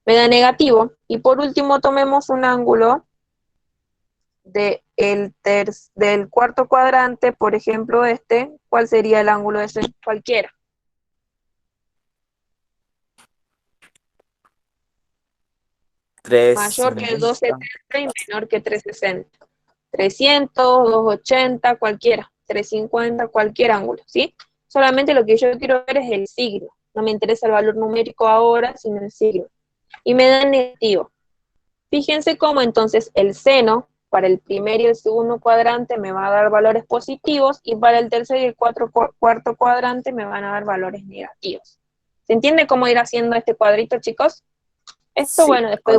Me da negativo. Y por último tomemos un ángulo del cuarto cuadrante, por ejemplo, ¿cuál sería el ángulo ese? Cualquiera. Mayor que 270 y menor que 360. 300, 280, cualquiera. 350, cualquier ángulo, ¿sí? Solamente lo que yo quiero ver es el signo. No me interesa el valor numérico ahora, sino el signo. Y me da negativo. Fíjense cómo entonces el seno para el primer y el segundo cuadrante me va a dar valores positivos y para el tercer y el cuarto cuadrante me van a dar valores negativos. ¿Se entiende cómo ir haciendo este cuadrito, chicos? Esto, Sí, bueno, después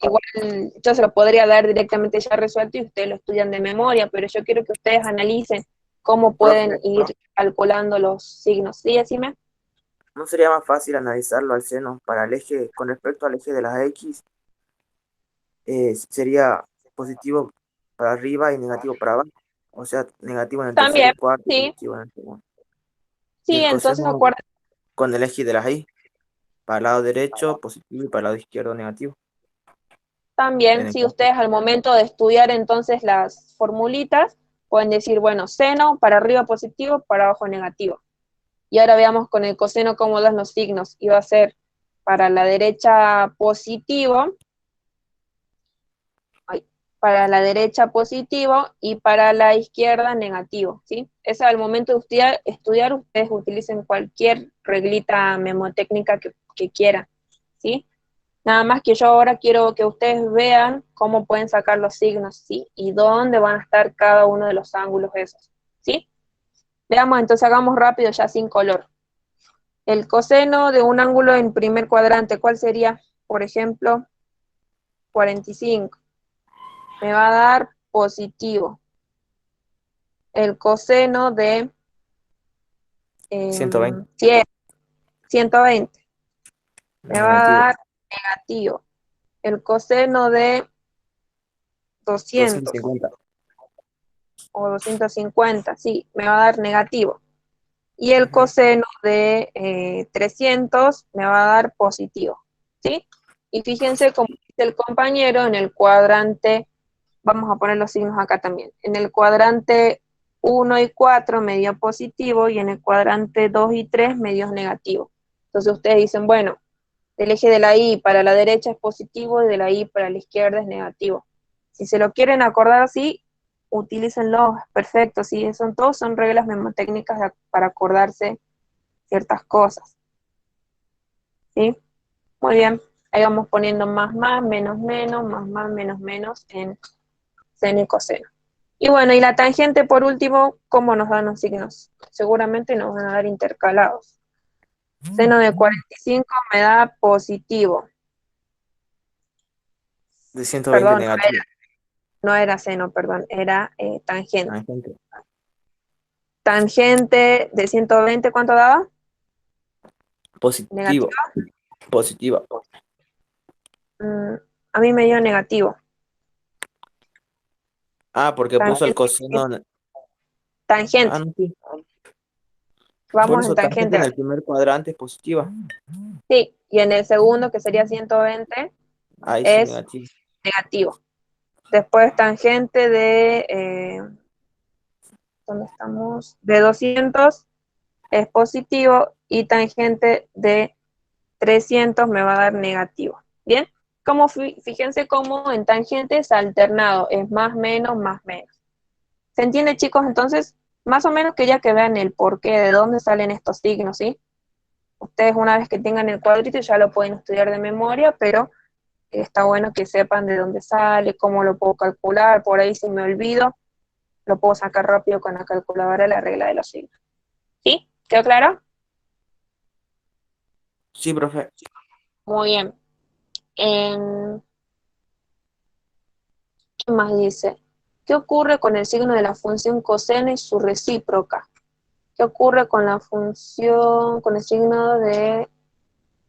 igual yo se lo podría dar directamente ya resuelto y ustedes lo estudian de memoria, pero yo quiero que ustedes analicen cómo pueden profe, ir calculando los signos. ¿Sí, decime? ¿no sería más fácil analizarlo al seno para el eje, con respecto al eje de las X? Sería positivo para arriba y negativo para abajo. O sea, negativo en el tercer También, y cuarto y sí, positivo en el segundo. Y sí, el entonces coseno acuérdense. con el eje de las Y. Para el lado derecho, positivo, y para el lado izquierdo, negativo. En También, el si caso. ustedes al momento de estudiar entonces las formulitas, pueden decir, bueno, seno para arriba positivo, para abajo negativo. Y ahora veamos con el coseno cómo dan los signos. Y va a ser para la derecha positivo, para la derecha positivo y para la izquierda negativo, ¿sí? Es al momento de estudiar ustedes utilicen cualquier reglita memotécnica que quieran, ¿sí? Nada más que yo ahora quiero que ustedes vean cómo pueden sacar los signos, ¿sí? Y dónde van a estar cada uno de los ángulos esos, ¿sí? Veamos, entonces hagamos rápido ya sin color. El coseno de un ángulo en primer cuadrante, ¿cuál sería? Por ejemplo, 45. Me va a dar positivo. El coseno de 120, 120 me va a negativo. dar negativo. El coseno de 200 250, o 250, sí, me va a dar negativo. Y el ujú, coseno de 300 me va a dar positivo, ¿sí? Y fíjense como dice el compañero en el cuadrante, vamos a poner los signos acá también, en el cuadrante 1 y 4 me dio positivo y en el cuadrante 2 y 3 me dio negativo. Entonces ustedes dicen, bueno, el eje de la Y para la derecha es positivo y de la Y para la izquierda es negativo. Si se lo quieren acordar así, utilícenlo, perfecto, sí, todos son reglas memotécnicas para acordarse ciertas cosas, ¿sí? Muy bien, ahí vamos poniendo más, menos, menos en seno y coseno. Y bueno, y la tangente por último, ¿cómo nos dan los signos? Seguramente nos van a dar intercalados. Seno de 45 me da positivo, de 120 perdón, negativo. no era seno, perdón, era tangente. Tangente. Tangente de 120, ¿cuánto daba? Positivo, Negativo. positiva. Mm, a mí me dio negativo. Ah, porque puso el Tangente, coseno. Ah, tangente. no, sí. Por Vamos en eso tangente tangente. en el primer cuadrante es positiva. Sí, y en el segundo, que sería 120, Ahí sí, es negativo. negativo. Después tangente de, ¿dónde estamos? De 200 es positivo y tangente de 300 me va a dar negativo. ¿Bien? Como fíjense cómo en tangente es alternado, es más, menos, más, menos. ¿Se entiende, chicos? Entonces, más o menos que ya que vean el porqué, de dónde salen estos signos, ¿sí? Ustedes una vez que tengan el cuadrito ya lo pueden estudiar de memoria, pero está bueno que sepan de dónde sale, cómo lo puedo calcular, por ahí si me olvido, lo puedo sacar rápido con la calculadora la regla de los signos. ¿Sí? ¿Quedó claro? Sí, profe. Muy bien. ¿Qué más dice? ¿Qué ocurre con el signo de la función coseno y su recíproca? ¿Qué ocurre con la función, con el signo de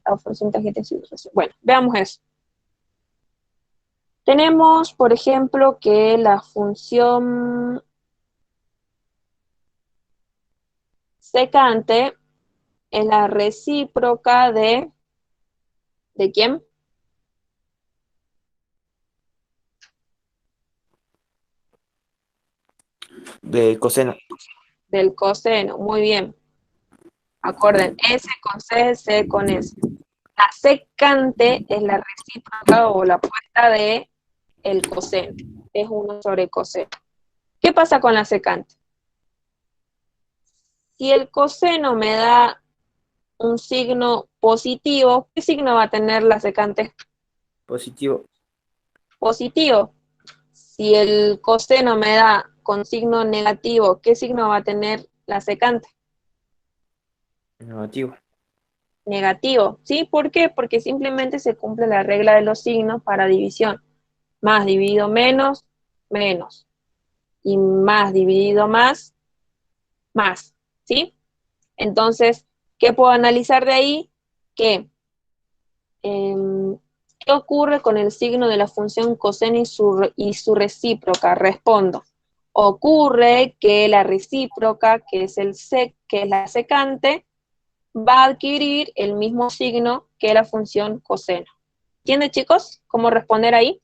la función tangente y su recíproca? Bueno, veamos eso. Tenemos, por ejemplo, que la función secante es la recíproca ¿de quién? De coseno. Del coseno, muy bien. Acuerden, S con C, C con S. La secante es la recíproca o la opuesta de el coseno. Es 1 sobre coseno. ¿Qué pasa con la secante? Si el coseno me da un signo positivo, ¿qué signo va a tener la secante? Positivo. Positivo. Si el coseno me da con signo negativo, ¿qué signo va a tener la secante? Negativo. Negativo. ¿Sí? ¿Por qué? Porque simplemente se cumple la regla de los signos para división. Más dividido menos, menos. Y más dividido más, más. ¿Sí? Entonces, ¿qué puedo analizar de ahí? Que ¿qué ocurre con el signo de la función coseno y su recíproca? Respondo. Ocurre que la recíproca, que es que es la secante, va a adquirir el mismo signo que la función coseno. ¿Entienden, chicos? ¿Cómo responder ahí?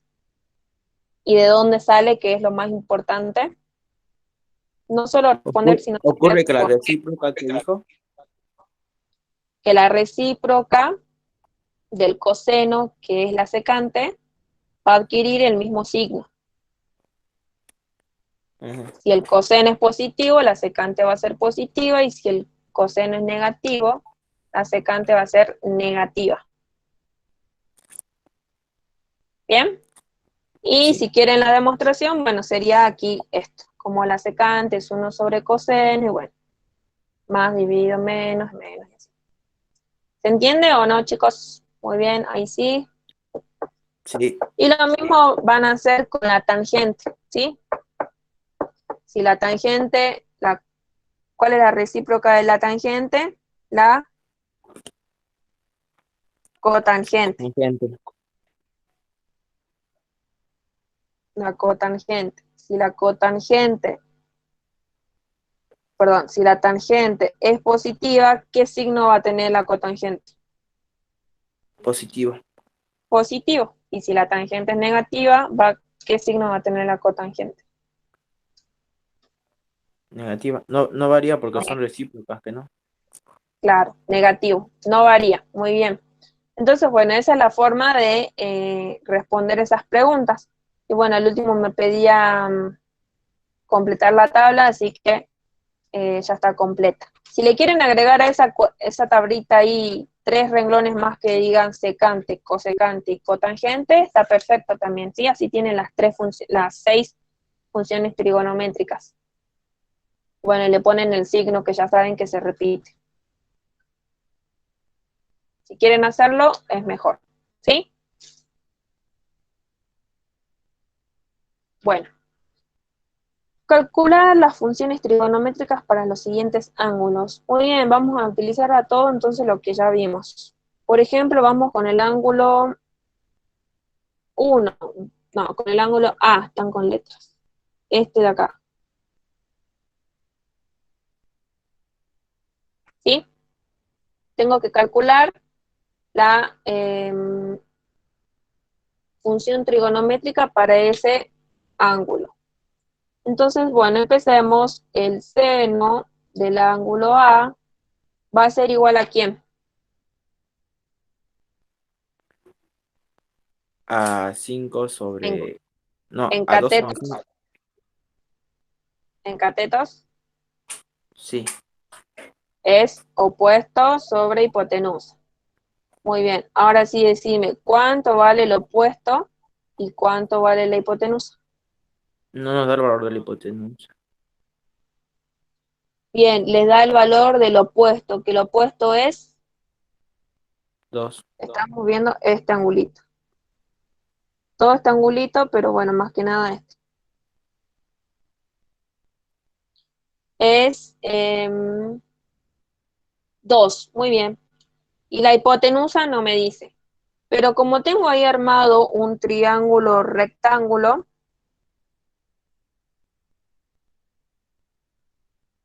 ¿Y de dónde sale, que es lo más importante? No solo responder, sino Ocurre saber que la por qué. recíproca que dijo. Que la recíproca del coseno, que es la secante, va a adquirir el mismo signo. Ajá. Si el coseno es positivo, la secante va a ser positiva, y si el coseno es negativo, la secante va a ser negativa. ¿Bien? Y Sí. si quieren la demostración, bueno, sería aquí esto. Como la secante es 1 sobre coseno, y bueno, más dividido menos, menos. ¿Se entiende o no, chicos? Muy bien, ahí sí. Sí. Y lo mismo van a hacer con la tangente, ¿sí? Si la tangente, ¿cuál es la recíproca de la tangente? La cotangente. Tangente. La cotangente. Si la cotangente, perdón, si la tangente es positiva, ¿qué signo va a tener la cotangente? Positivo. Positivo. Y si la tangente es negativa, ¿qué signo va a tener la cotangente? Negativa. No, no varía porque son recíprocas, que no. Claro, negativo. No varía. Muy bien. Entonces, bueno, esa es la forma de responder esas preguntas. Y bueno, al último me pedía completar la tabla, así que ya está completa. Si le quieren agregar a esa tablita ahí 3 renglones más que digan secante, cosecante y cotangente, está perfecto también, ¿sí? Así tienen las 6 funciones trigonométricas. Bueno, y le ponen el signo que ya saben que se repite. Si quieren hacerlo, es mejor, ¿sí? Bueno. Calcular las funciones trigonométricas para los siguientes ángulos. Muy bien, vamos a utilizar a todo entonces lo que ya vimos. Por ejemplo, vamos con el ángulo 1. No, con el ángulo A, están con letras. Este de acá. ¿Sí? Tengo que calcular la función trigonométrica para ese ángulo. Entonces, bueno, empecemos. El seno del ángulo A va a ser igual a ¿quién? A 5 En, sobre. No, en a 2 sobre catetos. 5. En catetos. Sí. Es opuesto sobre hipotenusa. Muy bien, ahora sí decime, ¿cuánto vale el opuesto y cuánto vale la hipotenusa? No nos da el valor de la hipotenusa. Bien, les da el valor del opuesto, que el opuesto es, 2. estamos viendo este angulito. Todo este angulito, pero bueno, más que nada este. Es 2, muy bien. Y la hipotenusa no me dice. Pero como tengo ahí armado un triángulo rectángulo,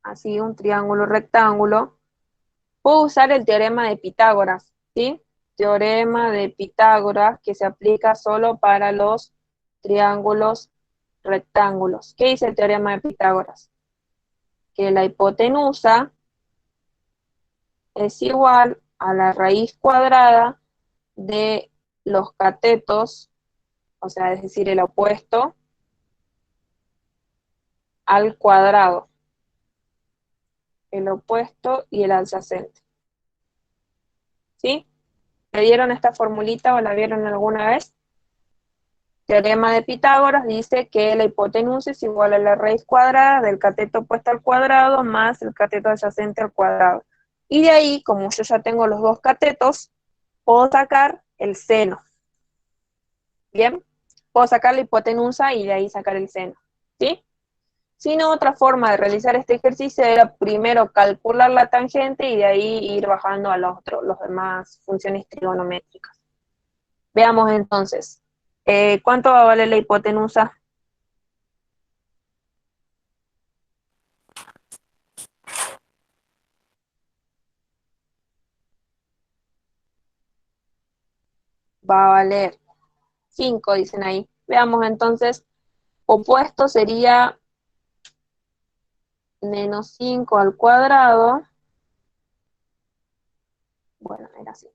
así un triángulo rectángulo, puedo usar el teorema de Pitágoras, ¿sí? Teorema de Pitágoras que se aplica solo para los triángulos rectángulos. ¿Qué dice el teorema de Pitágoras? que la hipotenusa es igual a la raíz cuadrada de los catetos, o sea, es decir, el opuesto, al cuadrado. El opuesto y el adyacente. ¿Sí? ¿Le dieron esta formulita o la vieron alguna vez? Teorema de Pitágoras dice que la hipotenusa es igual a la raíz cuadrada del cateto opuesto al cuadrado más el cateto adyacente al cuadrado. Y de ahí, como yo ya tengo los dos catetos, puedo sacar el seno. ¿Bien? Puedo sacar la hipotenusa y de ahí sacar el seno. ¿Sí? Si no, otra forma de realizar este ejercicio era primero calcular la tangente y de ahí ir bajando a los demás funciones trigonométricas. Veamos entonces. ¿Cuánto va a valer la hipotenusa? Va a valer 5, dicen ahí. Veamos entonces. Opuesto sería menos 5 al cuadrado. Bueno, era así.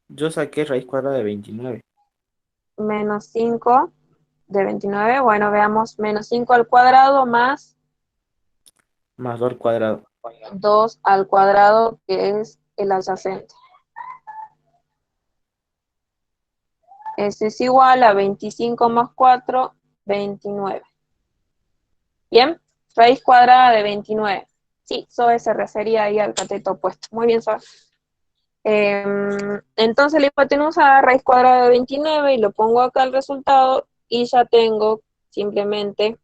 Yo saqué raíz cuadrada de 29. Menos 5 de 29. Bueno, veamos. Menos 5 al cuadrado más Más 2 al cuadrado. 2 al cuadrado, que es el adyacente. Eso es igual a 25 más 4, 29. ¿Bien? Raíz cuadrada de 29. Sí, Zoe se refería ahí al cateto opuesto. Muy bien, Zoe. Entonces la hipotenusa da raíz cuadrada de 29 y lo pongo acá el resultado y ya tengo simplemente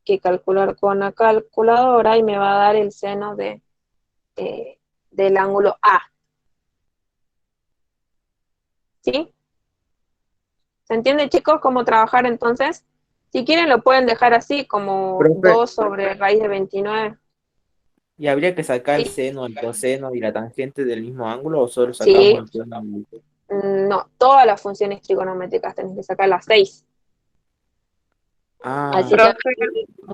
que calcular con la calculadora y me va a dar el seno del ángulo A. ¿Sí? ¿Se entiende, chicos, cómo trabajar entonces? Si quieren lo pueden dejar así, como Profe, 2 sobre raíz de 29. ¿y habría que sacar el ¿Sí? seno, el coseno y la tangente del mismo ángulo o solo Sí. sacamos el plano? No, todas las funciones trigonométricas tenés que sacar las 6. Ah, Así que Profe,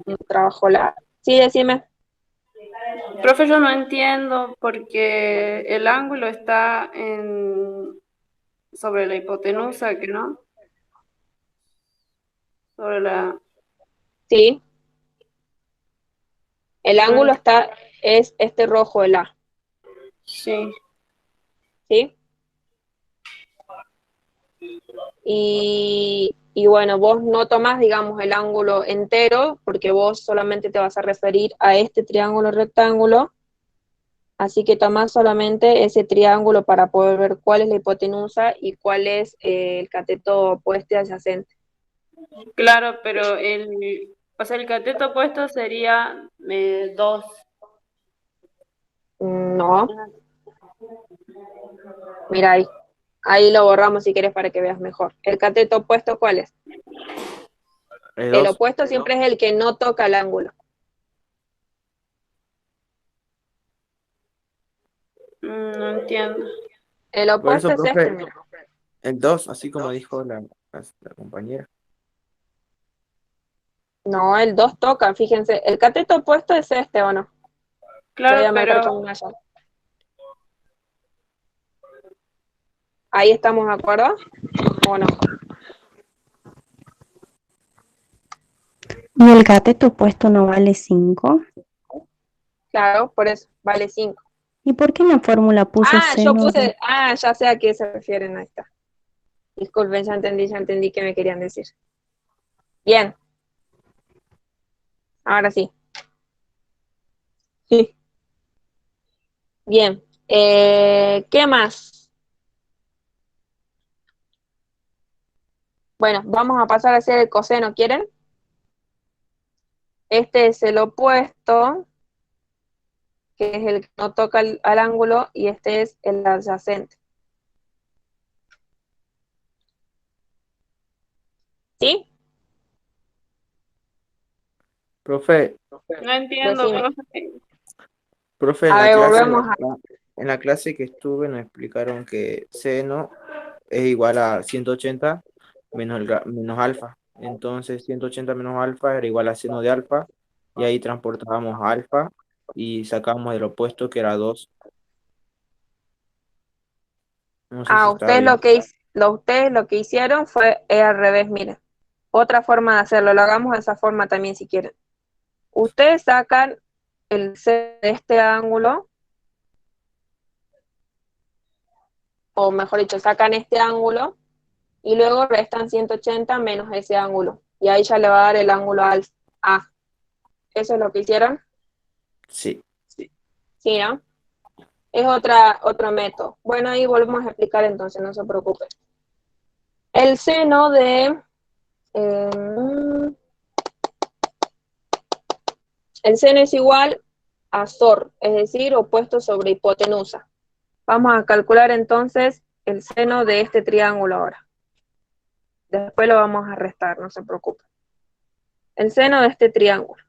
un trabajo la. Sí, decime. profe, yo no entiendo porque el ángulo está sobre la hipotenusa, ¿que no? Sobre la... Sí. El No ángulo entiendo. es este rojo, el A. Sí. ¿Sí? Y bueno, vos no tomás, digamos, el ángulo entero, porque vos solamente te vas a referir a este triángulo rectángulo, así que tomás solamente ese triángulo para poder ver cuál es la hipotenusa y cuál es el cateto opuesto y adyacente. Claro, pero o sea, el cateto opuesto sería 2. No, mira ahí lo borramos si quieres para que veas mejor. ¿El cateto opuesto cuál es? es El 2. opuesto siempre es el que no toca el ángulo. No entiendo. El Por opuesto eso, es este, profe, mira. el 2, así como dijo la compañera. No, el 2 toca, fíjense. El cateto opuesto es este, ¿o no? Lo voy Claro, a marcar pero con una llave. Ahí estamos de acuerdo, ¿o no? ¿Y el cateto opuesto no vale 5? Claro, por eso, vale 5. ¿Y por qué en la fórmula puso seno de... Ya sé a qué se refieren, ahí está. Disculpen, ya entendí qué me querían decir. Bien, ahora sí. Sí. Bien, ¿qué más? Bueno, vamos a pasar a hacer el coseno, ¿quieren? Este es el opuesto, que es el que no toca al ángulo, y este es el adyacente. ¿Sí? Profe, no entiendo, Decime. profe. profe, A ver, volvemos a... en la clase que estuve nos explicaron que seno es igual a 180 menos alfa. Entonces 180 menos alfa era igual a seno de alfa. y ahí transportábamos alfa y sacábamos el opuesto que era 2. No sé si estaba Ustedes bien. ustedes lo que hicieron fue al revés, miren. Otra forma de hacerlo, lo hagamos de esa forma también si quieren. Ustedes sacan el seno de este ángulo, o mejor dicho, sacan este ángulo, y luego restan 180 menos ese ángulo. Y ahí ya le va a dar el ángulo alfa. ¿Eso es lo que hicieron? Sí. Sí, ¿no? Es otro método. Bueno, ahí volvemos a explicar entonces, no se preocupen. El seno de... el seno es igual a SOR, es decir, opuesto sobre hipotenusa. Vamos a calcular entonces el seno de este triángulo ahora. Después lo vamos a restar, no se preocupen. El seno de este triángulo.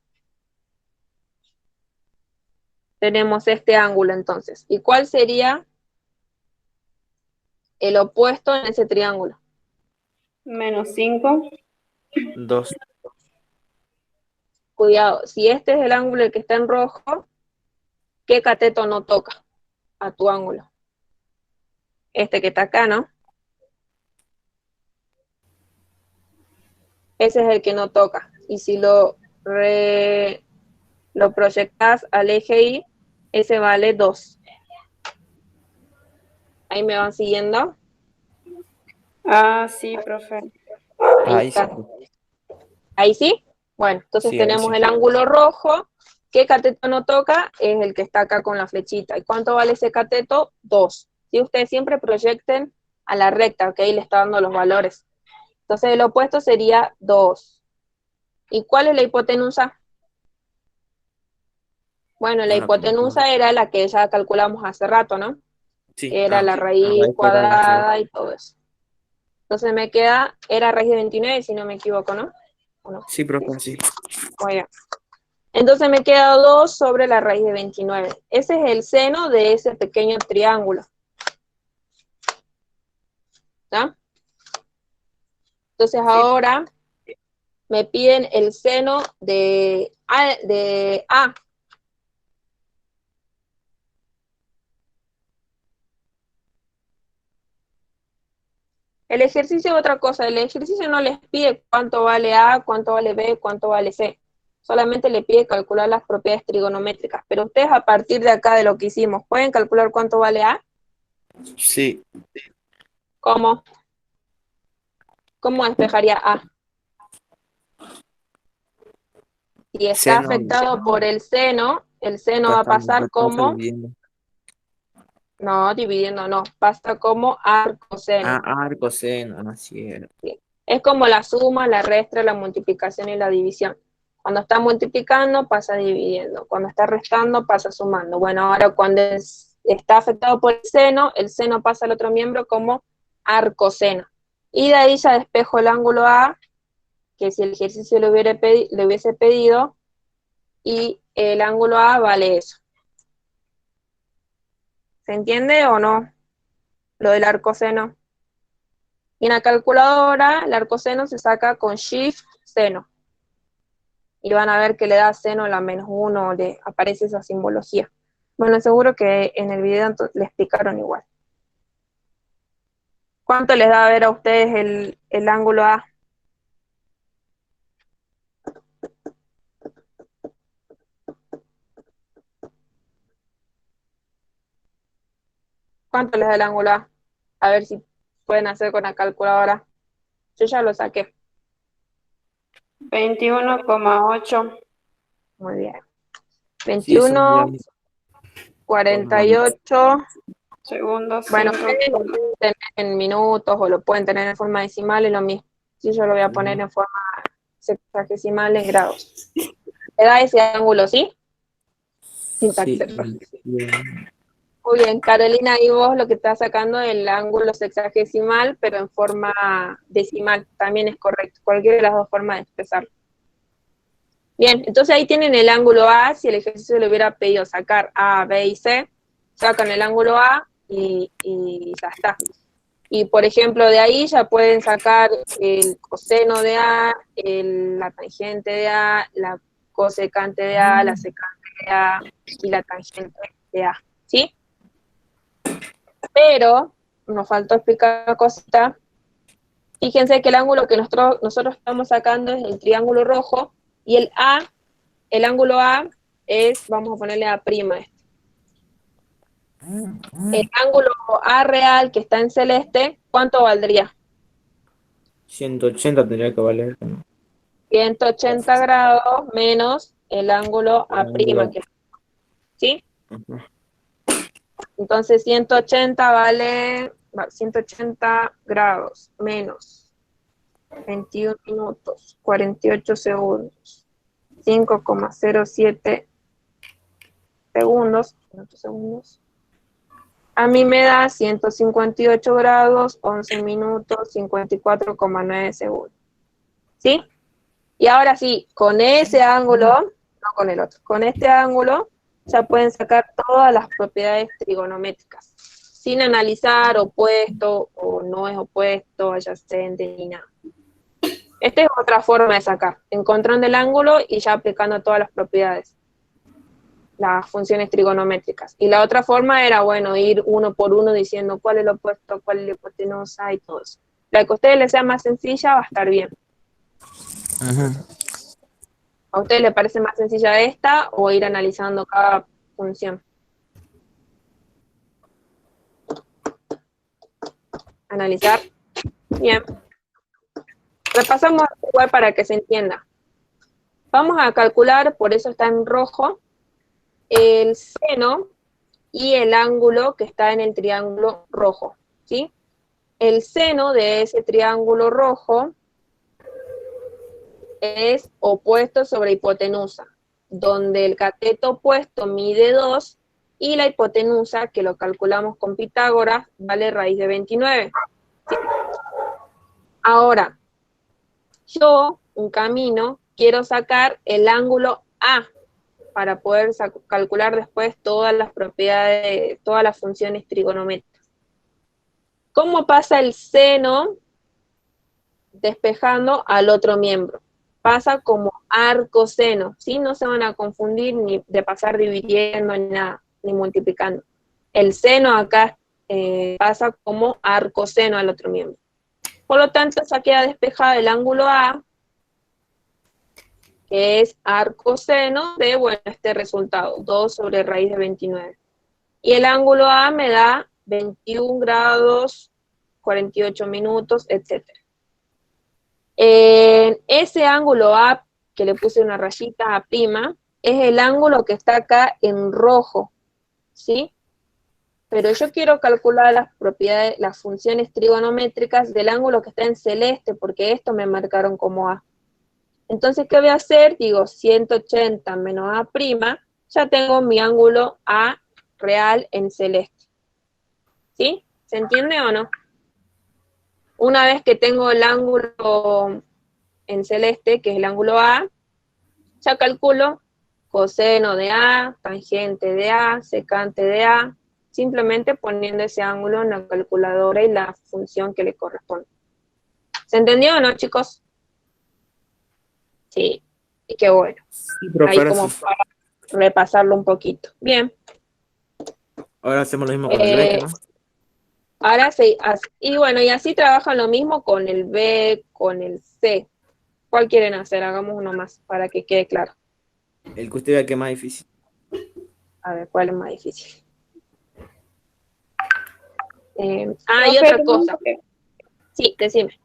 Tenemos este ángulo entonces. ¿Y cuál sería el opuesto en ese triángulo? Menos 5. 2. Cuidado, si este es el ángulo que está en rojo, ¿qué cateto no toca a tu ángulo? Este que está acá, ¿no? Ese es el que no toca. Y si lo proyectas al eje Y, ese vale 2. Ahí me van siguiendo. Sí, profe. Ahí sí. Está. Ahí sí. Bueno, entonces Sí, ahí tenemos sí. el ángulo rojo. ¿Qué cateto no toca? Es el que está acá con la flechita. ¿Y cuánto vale ese cateto? 2. Si ustedes siempre proyecten a la recta, ¿ok? Le está dando los valores. Entonces el opuesto sería 2. ¿Y cuál es la hipotenusa? Bueno, la No, no, hipotenusa era la que ya calculamos hace rato, ¿no? sí. Era la Sí. raíz Raíz cuadrada, sí. cuadrada y todo eso. Entonces me queda, era raíz de 29, si no me equivoco, ¿no? ¿O no? Sí, profe, sí. Muy bien. Entonces me queda 2 sobre la raíz de 29. Ese es el seno de ese pequeño triángulo. ¿Ya? Entonces ahora me piden el seno de A. El ejercicio es otra cosa. El ejercicio no les pide cuánto vale A, cuánto vale B, cuánto vale C. Solamente le pide calcular las propiedades trigonométricas. Pero ustedes a partir de acá de lo que hicimos, ¿pueden calcular cuánto vale A? Sí. ¿Cómo? ¿Cómo despejaría A? Si está Seno. afectado por el seno va a pasar como... Dividiendo. No, dividiendo no. Pasa como arcoseno. Arco, seno, no es cierto. Es como la suma, la resta, la multiplicación y la división. Cuando está multiplicando, pasa dividiendo. Cuando está restando, pasa sumando. Bueno, ahora cuando está afectado por el seno pasa al otro miembro como arcoseno. Y de ahí ya despejo el ángulo A, que si el ejercicio le hubiese pedido, y el ángulo A vale eso. ¿Se entiende o no? Lo del arcoseno. Y en la calculadora, el arcoseno se saca con shift seno. Y van a ver que le da seno a la -1, le aparece esa simbología. Bueno, seguro que en el video le explicaron igual. ¿Cuánto les da a ver a ustedes el ángulo A? ¿Cuánto les da el ángulo A? A ver si pueden hacer con la calculadora. Yo ya lo saqué. 21,8. Muy bien. Sí, son 21, 48. Segundos, Bueno, 5. ustedes lo pueden tener en minutos o lo pueden tener en forma decimal y lo mismo. Sí, yo lo voy a poner en forma sexagesimal en grados. ¿Te da ese ángulo, sí? Sin Sí. Muy bien, Carolina, y vos lo que estás sacando el ángulo sexagesimal, pero en forma decimal, también es correcto. Cualquiera de las dos formas de expresarlo. Bien, entonces ahí tienen el ángulo A. Si el ejercicio le hubiera pedido sacar A, B y C, sacan el ángulo A y ya está. Y por ejemplo, de ahí ya pueden sacar el coseno de A, la tangente de A, la cosecante de A, la secante de A y la tangente de A, ¿sí? Pero nos faltó explicar una cosita. Fíjense que el ángulo que nosotros estamos sacando es el triángulo rojo y el ángulo A es, vamos a ponerle A'. El ángulo A real que está en celeste, ¿cuánto valdría? 180 tendría que valer, ¿no? 180 grados menos el ángulo A', ¿sí? Ajá. Entonces 180 vale 180 grados menos 21 minutos, 48 segundos, 5,07 segundos. A mí me da 158 grados, 11 minutos, 54,9 segundos. ¿Sí? Y ahora sí, con ese ángulo, no con el otro, con este ángulo ya pueden sacar todas las propiedades trigonométricas, sin analizar opuesto o no es opuesto, adyacente ni nada. Esta es otra forma de sacar, encontrando el ángulo y ya aplicando todas las propiedades, las funciones trigonométricas. Y la otra forma era, bueno, ir uno por uno diciendo cuál es el opuesto, cuál es la hipotenusa y todo eso. La que a ustedes les sea más sencilla va a estar bien. Ajá. ¿A ustedes les parece más sencilla esta o ir analizando cada función? Analizar. Bien. Repasamos igual para que se entienda. Vamos a calcular, por eso está en rojo, el seno y el ángulo que está en el triángulo rojo, ¿sí? El seno de ese triángulo rojo es opuesto sobre hipotenusa, donde el cateto opuesto mide 2 y la hipotenusa, que lo calculamos con Pitágoras, vale raíz de 29. ¿Sí? Ahora, yo, un camino, quiero sacar el ángulo A para poder calcular después todas las propiedades, todas las funciones trigonométricas. ¿Cómo pasa el seno despejando al otro miembro? Pasa como arcoseno, ¿sí? No se van a confundir ni de pasar dividiendo ni nada, ni multiplicando. El seno acá pasa como arcoseno al otro miembro. Por lo tanto, ya queda despejado el ángulo A, que es arcoseno de, bueno, este resultado, 2 sobre raíz de 29. Y el ángulo A me da 21 grados, 48 minutos, etc. Ese ángulo A, que le puse una rayita A', es el ángulo que está acá en rojo, ¿sí? Pero yo quiero calcular las propiedades, las funciones trigonométricas del ángulo que está en celeste, porque esto me marcaron como A. Entonces, ¿qué voy a hacer? Digo, 180 menos A', ya tengo mi ángulo A real en celeste. ¿Sí? ¿Se entiende o no? Una vez que tengo el ángulo en celeste, que es el ángulo A, ya calculo coseno de A, tangente de A, secante de A, simplemente poniendo ese ángulo en la calculadora y la función que le corresponde. ¿Se entendió o no, chicos? Sí, y qué bueno. Sí, profe, Ahí ahora como sí. para repasarlo un poquito. Bien. Ahora hacemos lo mismo con el B, ¿no? Ahora sí, y bueno, y así trabajan lo mismo con el B, con el C. ¿Cuál quieren hacer? Hagamos uno más para que quede claro. El que usted vea que es más difícil. A ver, ¿cuál es más difícil? Y Profe, otra cosa. Sí, decime.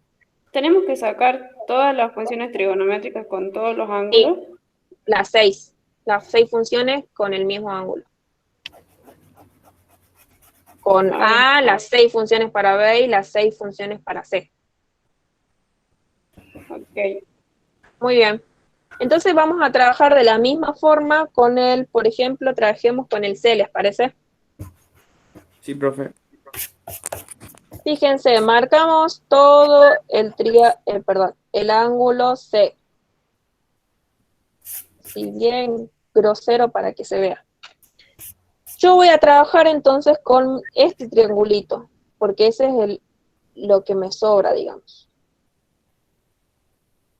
¿tenemos que sacar todas las funciones trigonométricas con todos los ángulos? Las 6. Las 6 funciones con el mismo ángulo. Con A, las 6 funciones para B y las 6 funciones para C. Ok. Muy bien. Entonces vamos a trabajar de la misma forma con el, por ejemplo, trabajemos con el C, ¿les parece? Sí, profe. Fíjense, marcamos todo el ángulo C. Si bien grosero para que se vea. Yo voy a trabajar entonces con este triangulito, porque ese es lo que me sobra, digamos.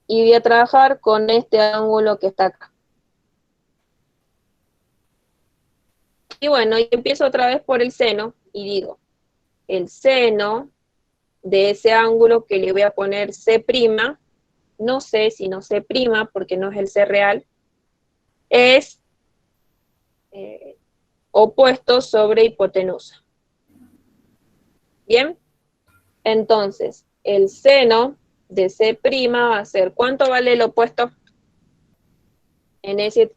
Y voy a trabajar con este ángulo que está acá. Y bueno, y empiezo otra vez por el seno y digo, el seno de ese ángulo que le voy a poner C', no sé si no C', porque no es el C real, es opuesto sobre hipotenusa. Bien, entonces, el seno de C' va a ser, ¿cuánto vale el opuesto en ese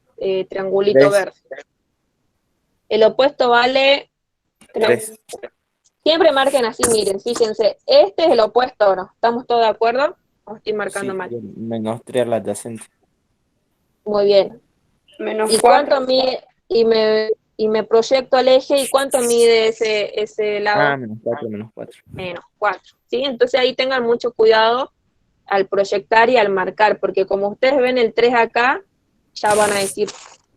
triangulito 3. verde? El opuesto vale, creo, 3. siempre marquen así, miren, fíjense, este es el opuesto ahora, ¿estamos todos de acuerdo? ¿O estoy marcando Sí, mal? menos 3 la adyacente. Muy bien. Menos ¿Y 4. cuánto mide? Y me proyecto al eje, ¿y cuánto mide ese lado? Menos 4, menos 4. Menos 4, ¿sí? Entonces ahí tengan mucho cuidado al proyectar y al marcar, porque como ustedes ven el 3 acá, ya van a decir,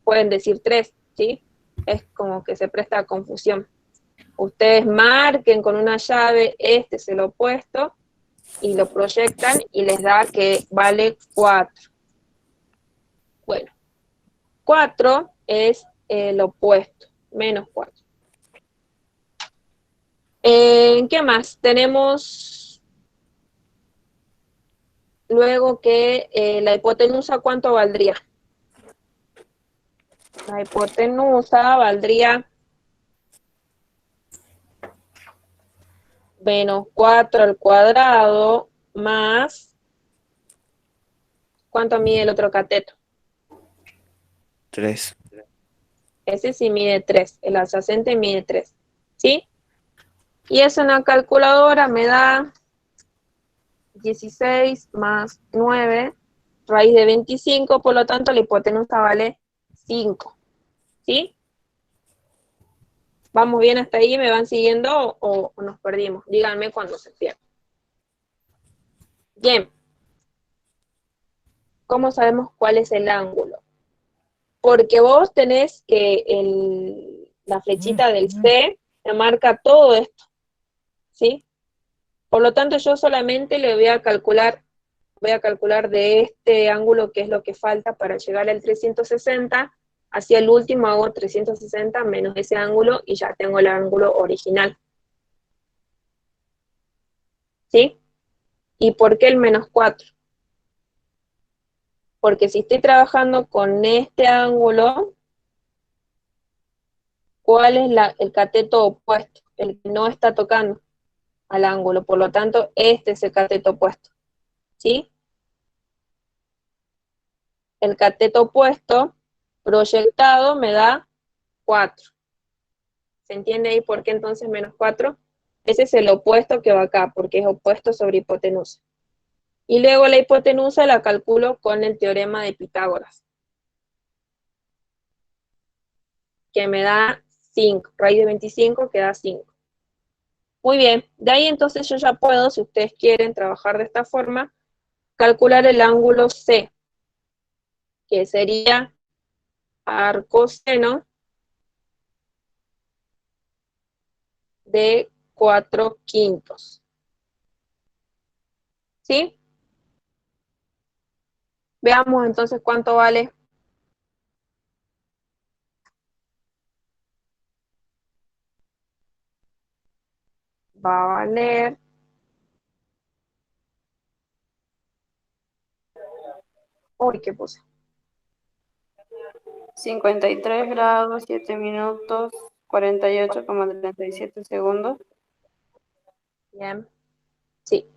pueden decir 3, ¿sí? Es como que se presta a confusión. Ustedes marquen con una llave, este es el opuesto, y lo proyectan y les da que vale 4. Bueno, 4 es el opuesto, menos 4. ¿Qué más? Tenemos luego que la hipotenusa, ¿cuánto valdría? La hipotenusa valdría menos 4 al cuadrado más, ¿cuánto mide el otro cateto? 3. Ese sí mide 3, el adyacente mide 3, ¿sí? Y eso en la calculadora me da 16 más 9, raíz de 25, por lo tanto la hipotenusa vale 5, ¿sí? ¿Vamos bien hasta ahí? ¿Me van siguiendo o nos perdimos? Díganme cuando se pierda. Bien. ¿Cómo sabemos cuál es el ángulo? Porque vos tenés que la flechita del C te marca todo esto, ¿sí? Por lo tanto, yo solamente le voy a calcular de este ángulo, que es lo que falta para llegar al 360, hacia el último hago 360 menos ese ángulo y ya tengo el ángulo original. ¿Sí? ¿Y por qué el menos 4? Porque si estoy trabajando con este ángulo, ¿cuál es el cateto opuesto? El que no está tocando al ángulo, por lo tanto, este es el cateto opuesto, ¿sí? El cateto opuesto proyectado me da 4. ¿Se entiende ahí por qué entonces menos 4? Ese es el opuesto que va acá, porque es opuesto sobre hipotenusa. Y luego la hipotenusa la calculo con el teorema de Pitágoras, que me da 5. Raíz de 25 que da 5. Muy bien, de ahí entonces yo ya puedo, si ustedes quieren trabajar de esta forma, calcular el ángulo C, que sería arcoseno de 4/5. ¿Sí? Veamos entonces cuánto vale. Va a valer, uy, ¿qué puse? 53 grados, 7 minutos, 48,37 segundos. Bien, sí.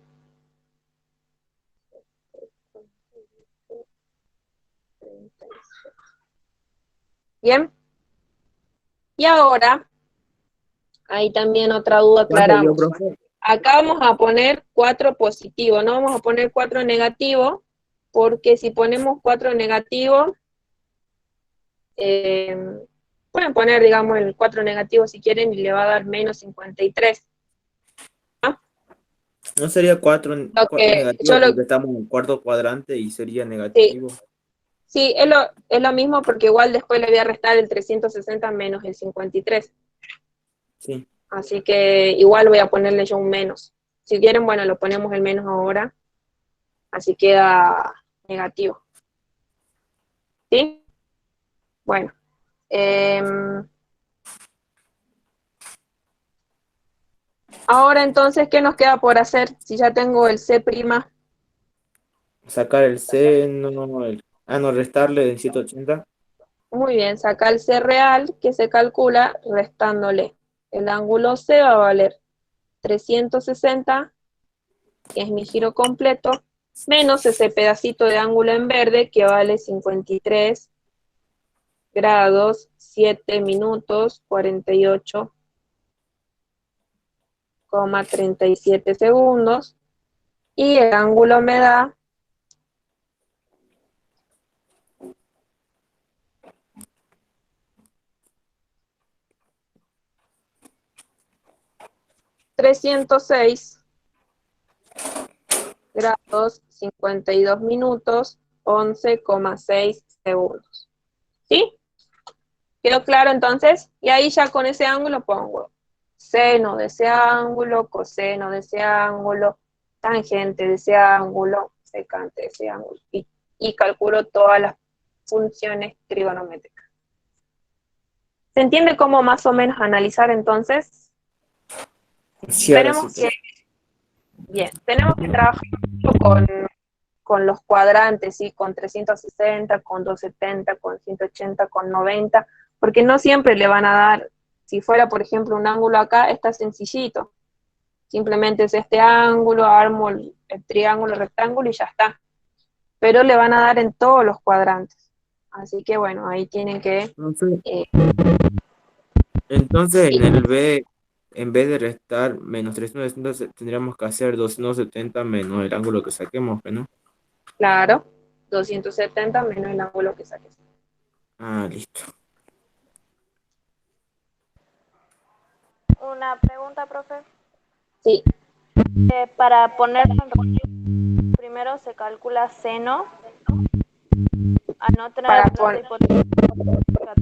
Bien. Y ahora, ahí también otra duda ¿Cuánto dio, aclaramos. profe? Acá vamos a poner 4 positivo, no vamos a poner 4 negativo, porque si ponemos 4 negativo, pueden poner, digamos, el 4 negativo si quieren y le va a dar menos 53. No sería 4 Lo que yo negativo lo, porque estamos en el cuarto cuadrante y sería sí, negativo. sí, es lo mismo porque igual después le voy a restar el 360 menos el 53. Sí. Así que igual voy a ponerle yo un menos. Si quieren, bueno, lo ponemos el menos ahora. Así queda negativo. ¿Sí? Bueno. Ahora entonces, ¿qué nos queda por hacer? Si ya tengo el C'. Sacar el seno, no, restarle de 180. Muy bien, saca el C real que se calcula restándole. El ángulo C va a valer 360, que es mi giro completo, menos ese pedacito de ángulo en verde que vale 53 grados, 7 minutos, 48,37 segundos. Y el ángulo me da 306 grados, 52 minutos, 11,6 segundos. ¿Sí? ¿Quedó claro entonces? Y ahí ya con ese ángulo pongo seno de ese ángulo, coseno de ese ángulo, tangente de ese ángulo, secante de ese ángulo. Y calculo todas las funciones trigonométricas. ¿Se entiende cómo más o menos analizar entonces? Sí, ahora Tenemos sí. tenemos que trabajar con los cuadrantes, ¿sí? Con 360, con 270, con 180, con 90, porque no siempre le van a dar, si fuera por ejemplo un ángulo acá, está sencillito. Simplemente es este ángulo, armo el triángulo, el rectángulo y ya está. Pero le van a dar en todos los cuadrantes. Así que bueno, ahí tienen que... Entonces sí, en el B, en vez de restar menos 360, tendríamos que hacer 270 menos el ángulo que saquemos, ¿no? claro, 270 menos el ángulo que saques. Ah, listo. Una pregunta, profe. Sí, Para ponerlo en relieve, primero se calcula seno. Al no tener para el valor de poner... hipotenusa,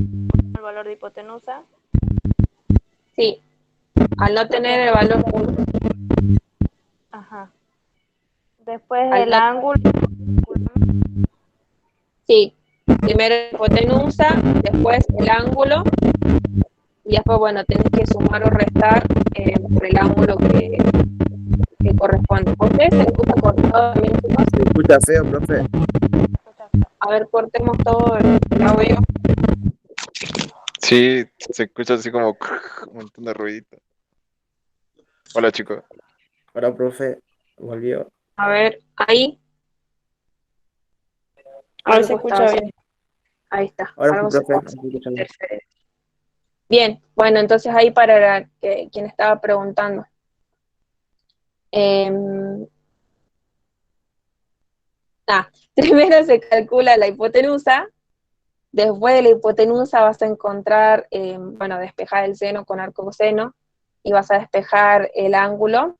el valor de hipotenusa. Sí, al no tener el valor 1. Ajá. Después Al el no, ángulo. sí, primero la hipotenusa, después el ángulo, y después, bueno, tienes que sumar o restar por el ángulo que corresponde. ¿Ustedes se escucha cortado también, chicos? Se escucha feo, profe. A ver, cortemos todo el audio. Sí, se escucha así como un montón de ruidito. Hola, chicos. Ahora, profe, volvió. A ver, ahí. Ahora se Algo escucha está, bien. ahí está, Ahora sí, algo se profe, corta. aquí escuchando. Bien, bueno, entonces ahí para quien estaba preguntando. Primero se calcula la hipotenusa, después de la hipotenusa vas a encontrar, bueno, despejar el seno con arco coseno, y vas a despejar el ángulo,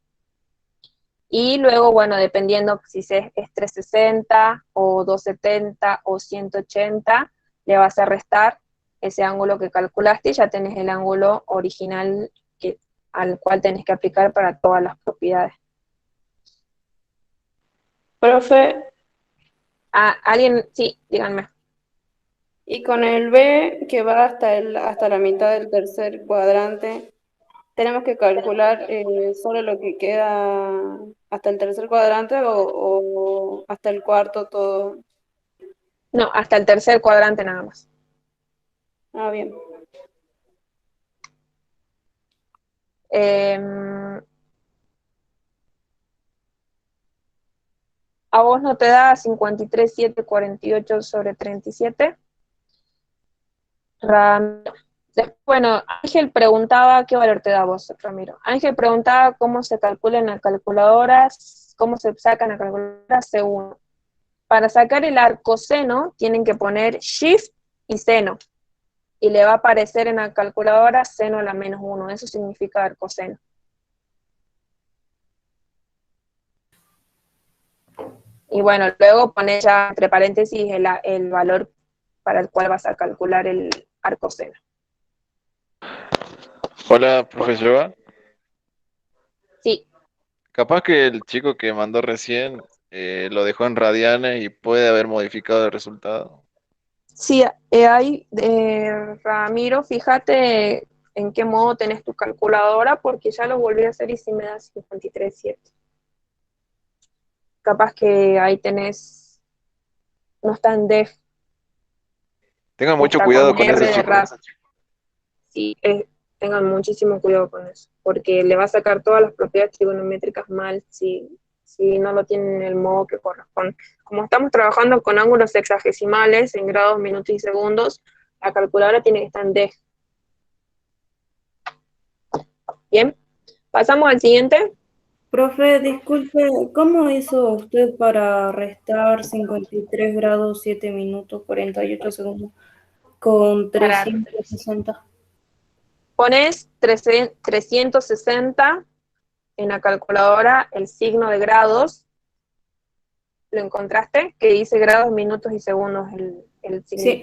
y luego, bueno, dependiendo si es 360 o 270 o 180, le vas a restar ese ángulo que calculaste y ya tenés el ángulo original al cual tenés que aplicar para todas las propiedades. Profe, ¿Alguien? Sí, díganme. y con el B que va hasta la mitad del tercer cuadrante, tenemos que calcular solo lo que queda hasta el tercer cuadrante o hasta el cuarto todo. No, hasta el tercer cuadrante nada más. Ah, bien. ¿A vos no te da 53,748 sobre 37? Ramiro. Bueno, Ángel preguntaba, ¿qué valor te da vos, Ramiro? Ángel preguntaba cómo se calculan las calculadoras, cómo se sacan las calculadoras según. Para sacar el arcoseno, tienen que poner shift y seno. Y le va a aparecer en la calculadora seno a la menos 1. Eso significa arcoseno. Y bueno, luego pone ya entre paréntesis el valor para el cual vas a calcular el arcoseno. Hola, profe Yoga. Sí. Capaz que el chico que mandó recién lo dejó en radianes y puede haber modificado el resultado. Sí, Ramiro, fíjate en qué modo tenés tu calculadora, porque ya lo volví a hacer y sí me da 53,7. Capaz que ahí tenés, no está en def, Tengan mucho está cuidado con con eso, R de chicos. RAS. Sí, tengan muchísimo cuidado con eso, porque le va a sacar todas las propiedades trigonométricas mal si no lo tienen en el modo que corresponde. Como estamos trabajando con ángulos sexagesimales en grados, minutos y segundos, la calculadora tiene que estar en def. Bien, pasamos al siguiente. Profe, disculpe, ¿cómo hizo usted para restar 53 grados 7 minutos 48 segundos con Para 360? Pones 360 en la calculadora, el signo de grados, ¿lo encontraste? Que dice grados, minutos y segundos el signo. Sí.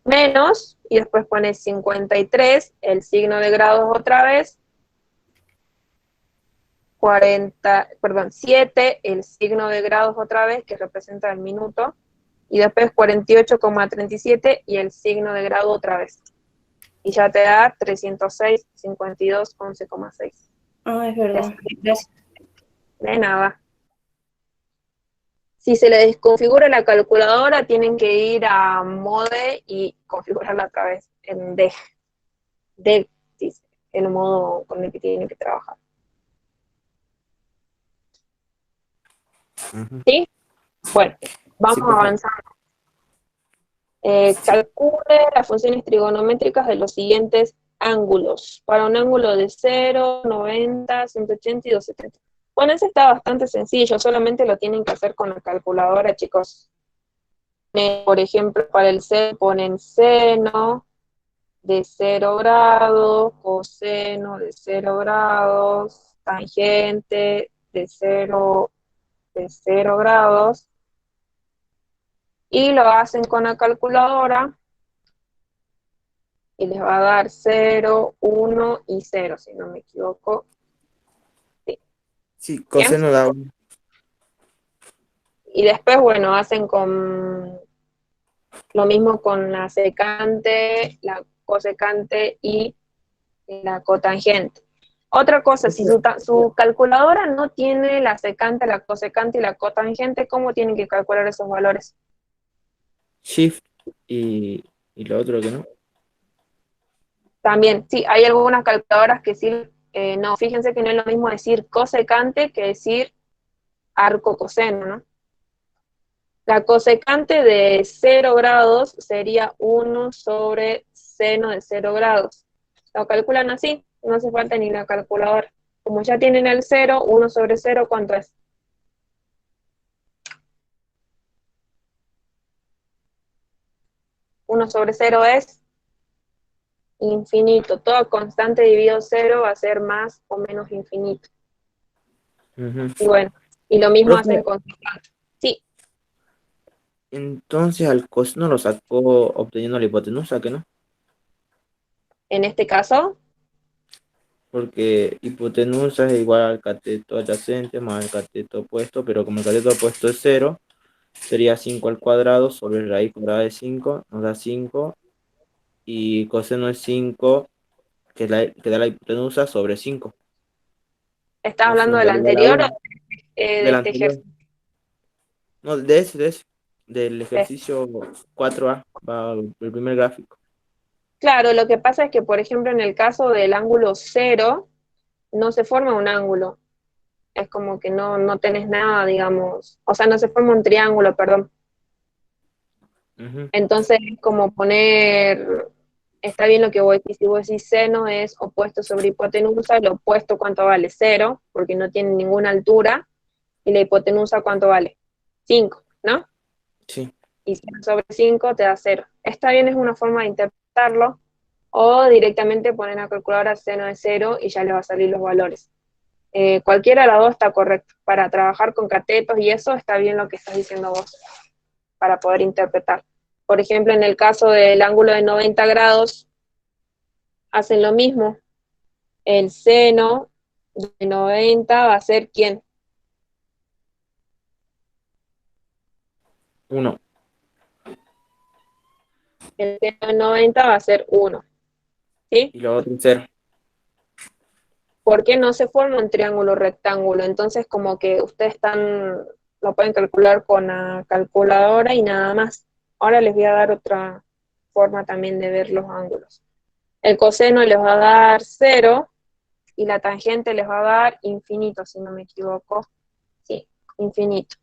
Menos, y después pones 53, el signo de grados otra vez, 7, el signo de grados otra vez, que representa el minuto, y después 48,37 y el signo de grado otra vez. Y ya te da 306, 52, 11,6. Ah, es verdad. Gracias. De nada. Si se le desconfigura la calculadora, tienen que ir a Mode y configurarla otra vez en D. D, dice, el modo con el que tienen que trabajar. Ujú. ¿Sí? Bueno, vamos Sí, por favor. avanzando. Calcule las funciones trigonométricas de los siguientes ángulos. Para un ángulo de 0, 90, 180 y 270. Bueno, ese está bastante sencillo, solamente lo tienen que hacer con la calculadora, chicos. Por ejemplo, para el C ponen seno de 0 grados, coseno de 0 grados, tangente de 0 grados, y lo hacen con la calculadora, y les va a dar 0, 1 y 0, si no me equivoco. Sí. Sí, ¿Bien? coseno da 1. Y después, bueno, hacen con lo mismo con la secante, la cosecante y la cotangente. Otra cosa, si su calculadora no tiene la secante, la cosecante y la cotangente, ¿cómo tienen que calcular esos valores? Shift y lo otro que no. También, sí, hay algunas calculadoras que sí, no, fíjense que no es lo mismo decir cosecante que decir arco coseno, ¿no? La cosecante de 0 grados sería 1 sobre seno de 0 grados. Lo calculan así, no hace falta ni la calculadora. Como ya tienen el 0, 1 sobre 0, ¿cuánto es? 1 sobre 0 es infinito. Toda constante dividido 0 va a ser más o menos infinito. Ujú. Y bueno, y lo mismo hacen Profe, con secante. Sí, entonces al coseno lo sacó obteniendo la hipotenusa, ¿que no? en este caso, Porque hipotenusa es igual al cateto adyacente más el cateto opuesto, pero como el cateto opuesto es 0, sería 5 al cuadrado sobre raíz cuadrada de 5, nos da 5, y coseno es 5, que da la hipotenusa sobre 5. ¿estás Entonces hablando nos del da igual a anterior o 1. de Del este anterior. ejercicio? No, de ese. Del ejercicio 4A, va el primer gráfico. Claro, lo que pasa es que, por ejemplo, en el caso del ángulo 0, no se forma un ángulo. Es como que no tenés nada, digamos. O sea, no se forma un triángulo, perdón. Ujú. Entonces, es como poner, está bien lo que vos decís, si vos decís seno es opuesto sobre hipotenusa, el opuesto ¿cuánto vale? 0, porque no tiene ninguna altura, y la hipotenusa ¿cuánto vale? 5, ¿no? Sí. Y 0 sobre 5 te da 0. Está bien, es una forma de interpretarlo, o directamente poner en la calculadora seno de 0 y ya le va a salir los valores. Cualquiera de las dos está correcto. Para trabajar con catetos y eso está bien lo que estás diciendo vos, para poder interpretar. Por ejemplo, en el caso del ángulo de 90 grados, hacen lo mismo. El seno de 90 va a ser ¿quién? 1. El seno de 90 va a ser 1. ¿sí? Y lo otro en cero. Porque no se forma un triángulo rectángulo. Entonces, como que ustedes lo pueden calcular con la calculadora y nada más. Ahora les voy a dar otra forma también de ver los ángulos. El coseno les va a dar 0 y la tangente les va a dar infinito, si no me equivoco. Sí, infinito.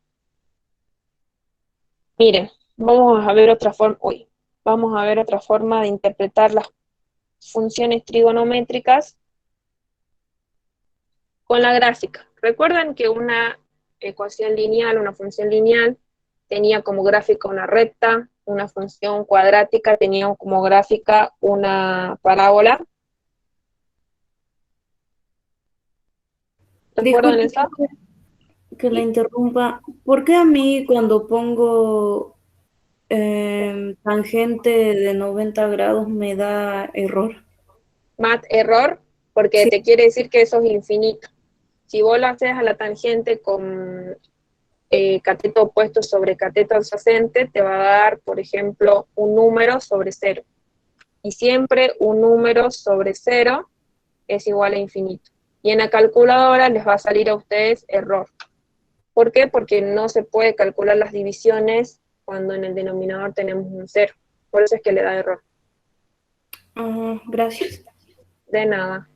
Miren, vamos a ver otra forma. Vamos a ver otra forma de interpretar las funciones trigonométricas con la gráfica. Recuerdan que una ecuación lineal, una función lineal, tenía como gráfica una recta, una función cuadrática tenía como gráfica una parábola. ¿Recuerdan Disculpe eso? que la Sí. interrumpa. ¿Por qué a mí cuando pongo tangente de 90 grados me da error? Mat error, porque Sí. te quiere decir que eso es infinito. Si vos lo haces a la tangente con cateto opuesto sobre cateto adyacente, te va a dar, por ejemplo, un número sobre 0. Y siempre un número sobre 0 es igual a infinito. Y en la calculadora les va a salir a ustedes error. ¿Por qué? Porque no se puede calcular las divisiones cuando en el denominador tenemos un 0. Por eso es que le da error. Gracias. De nada.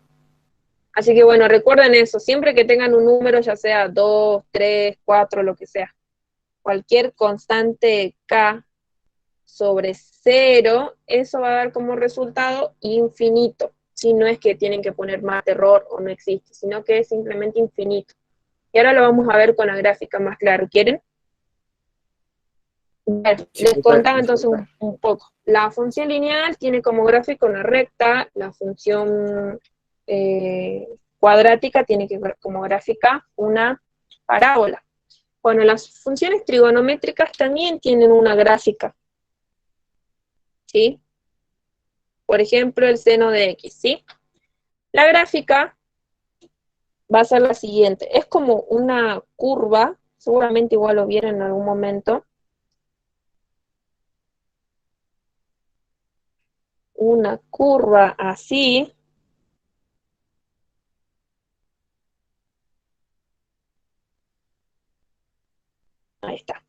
Así que bueno, recuerden eso, siempre que tengan un número, ya sea 2, 3, 4, lo que sea, cualquier constante k sobre 0, eso va a dar como resultado infinito. Si no es que tienen que poner más error o no existe, sino que es simplemente infinito. Y ahora lo vamos a ver con la gráfica más claro. ¿Quieren? Bueno, Sí, les contaba me entonces falta. un poco. La función lineal tiene como gráfica una recta, la función cuadrática tiene que ver como gráfica una parábola. Bueno, las funciones trigonométricas también tienen una gráfica, ¿sí? Por ejemplo, el seno de x, ¿sí? La gráfica va a ser la siguiente. Es como una curva, seguramente igual lo vieron en algún momento. Una curva así. Ahí está.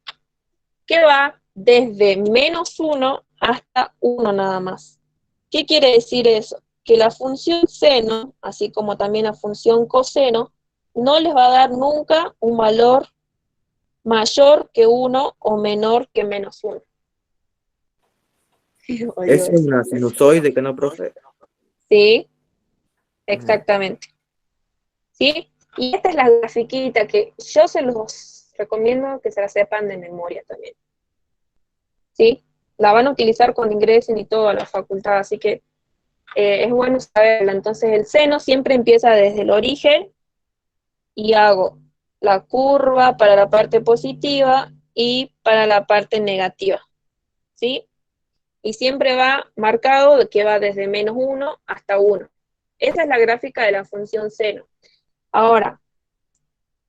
Que va desde -1 hasta 1 nada más. ¿Qué quiere decir eso? Que la función seno, así como también la función coseno, no les va a dar nunca un valor mayor que 1 o menor que -1. Es una sinusoide que no procede. ¿Sí? Ujú. Exactamente. ¿Sí? Y esta es la grafiquita que yo se los recomiendo que se la sepan de memoria también. ¿Sí? La van a utilizar cuando ingresen y todo a la facultad, así que es bueno saberla. Entonces el seno siempre empieza desde el origen y hago la curva para la parte positiva y para la parte negativa, ¿sí? Y siempre va marcado de que va desde -1 hasta 1. Esa es la gráfica de la función seno. Ahora,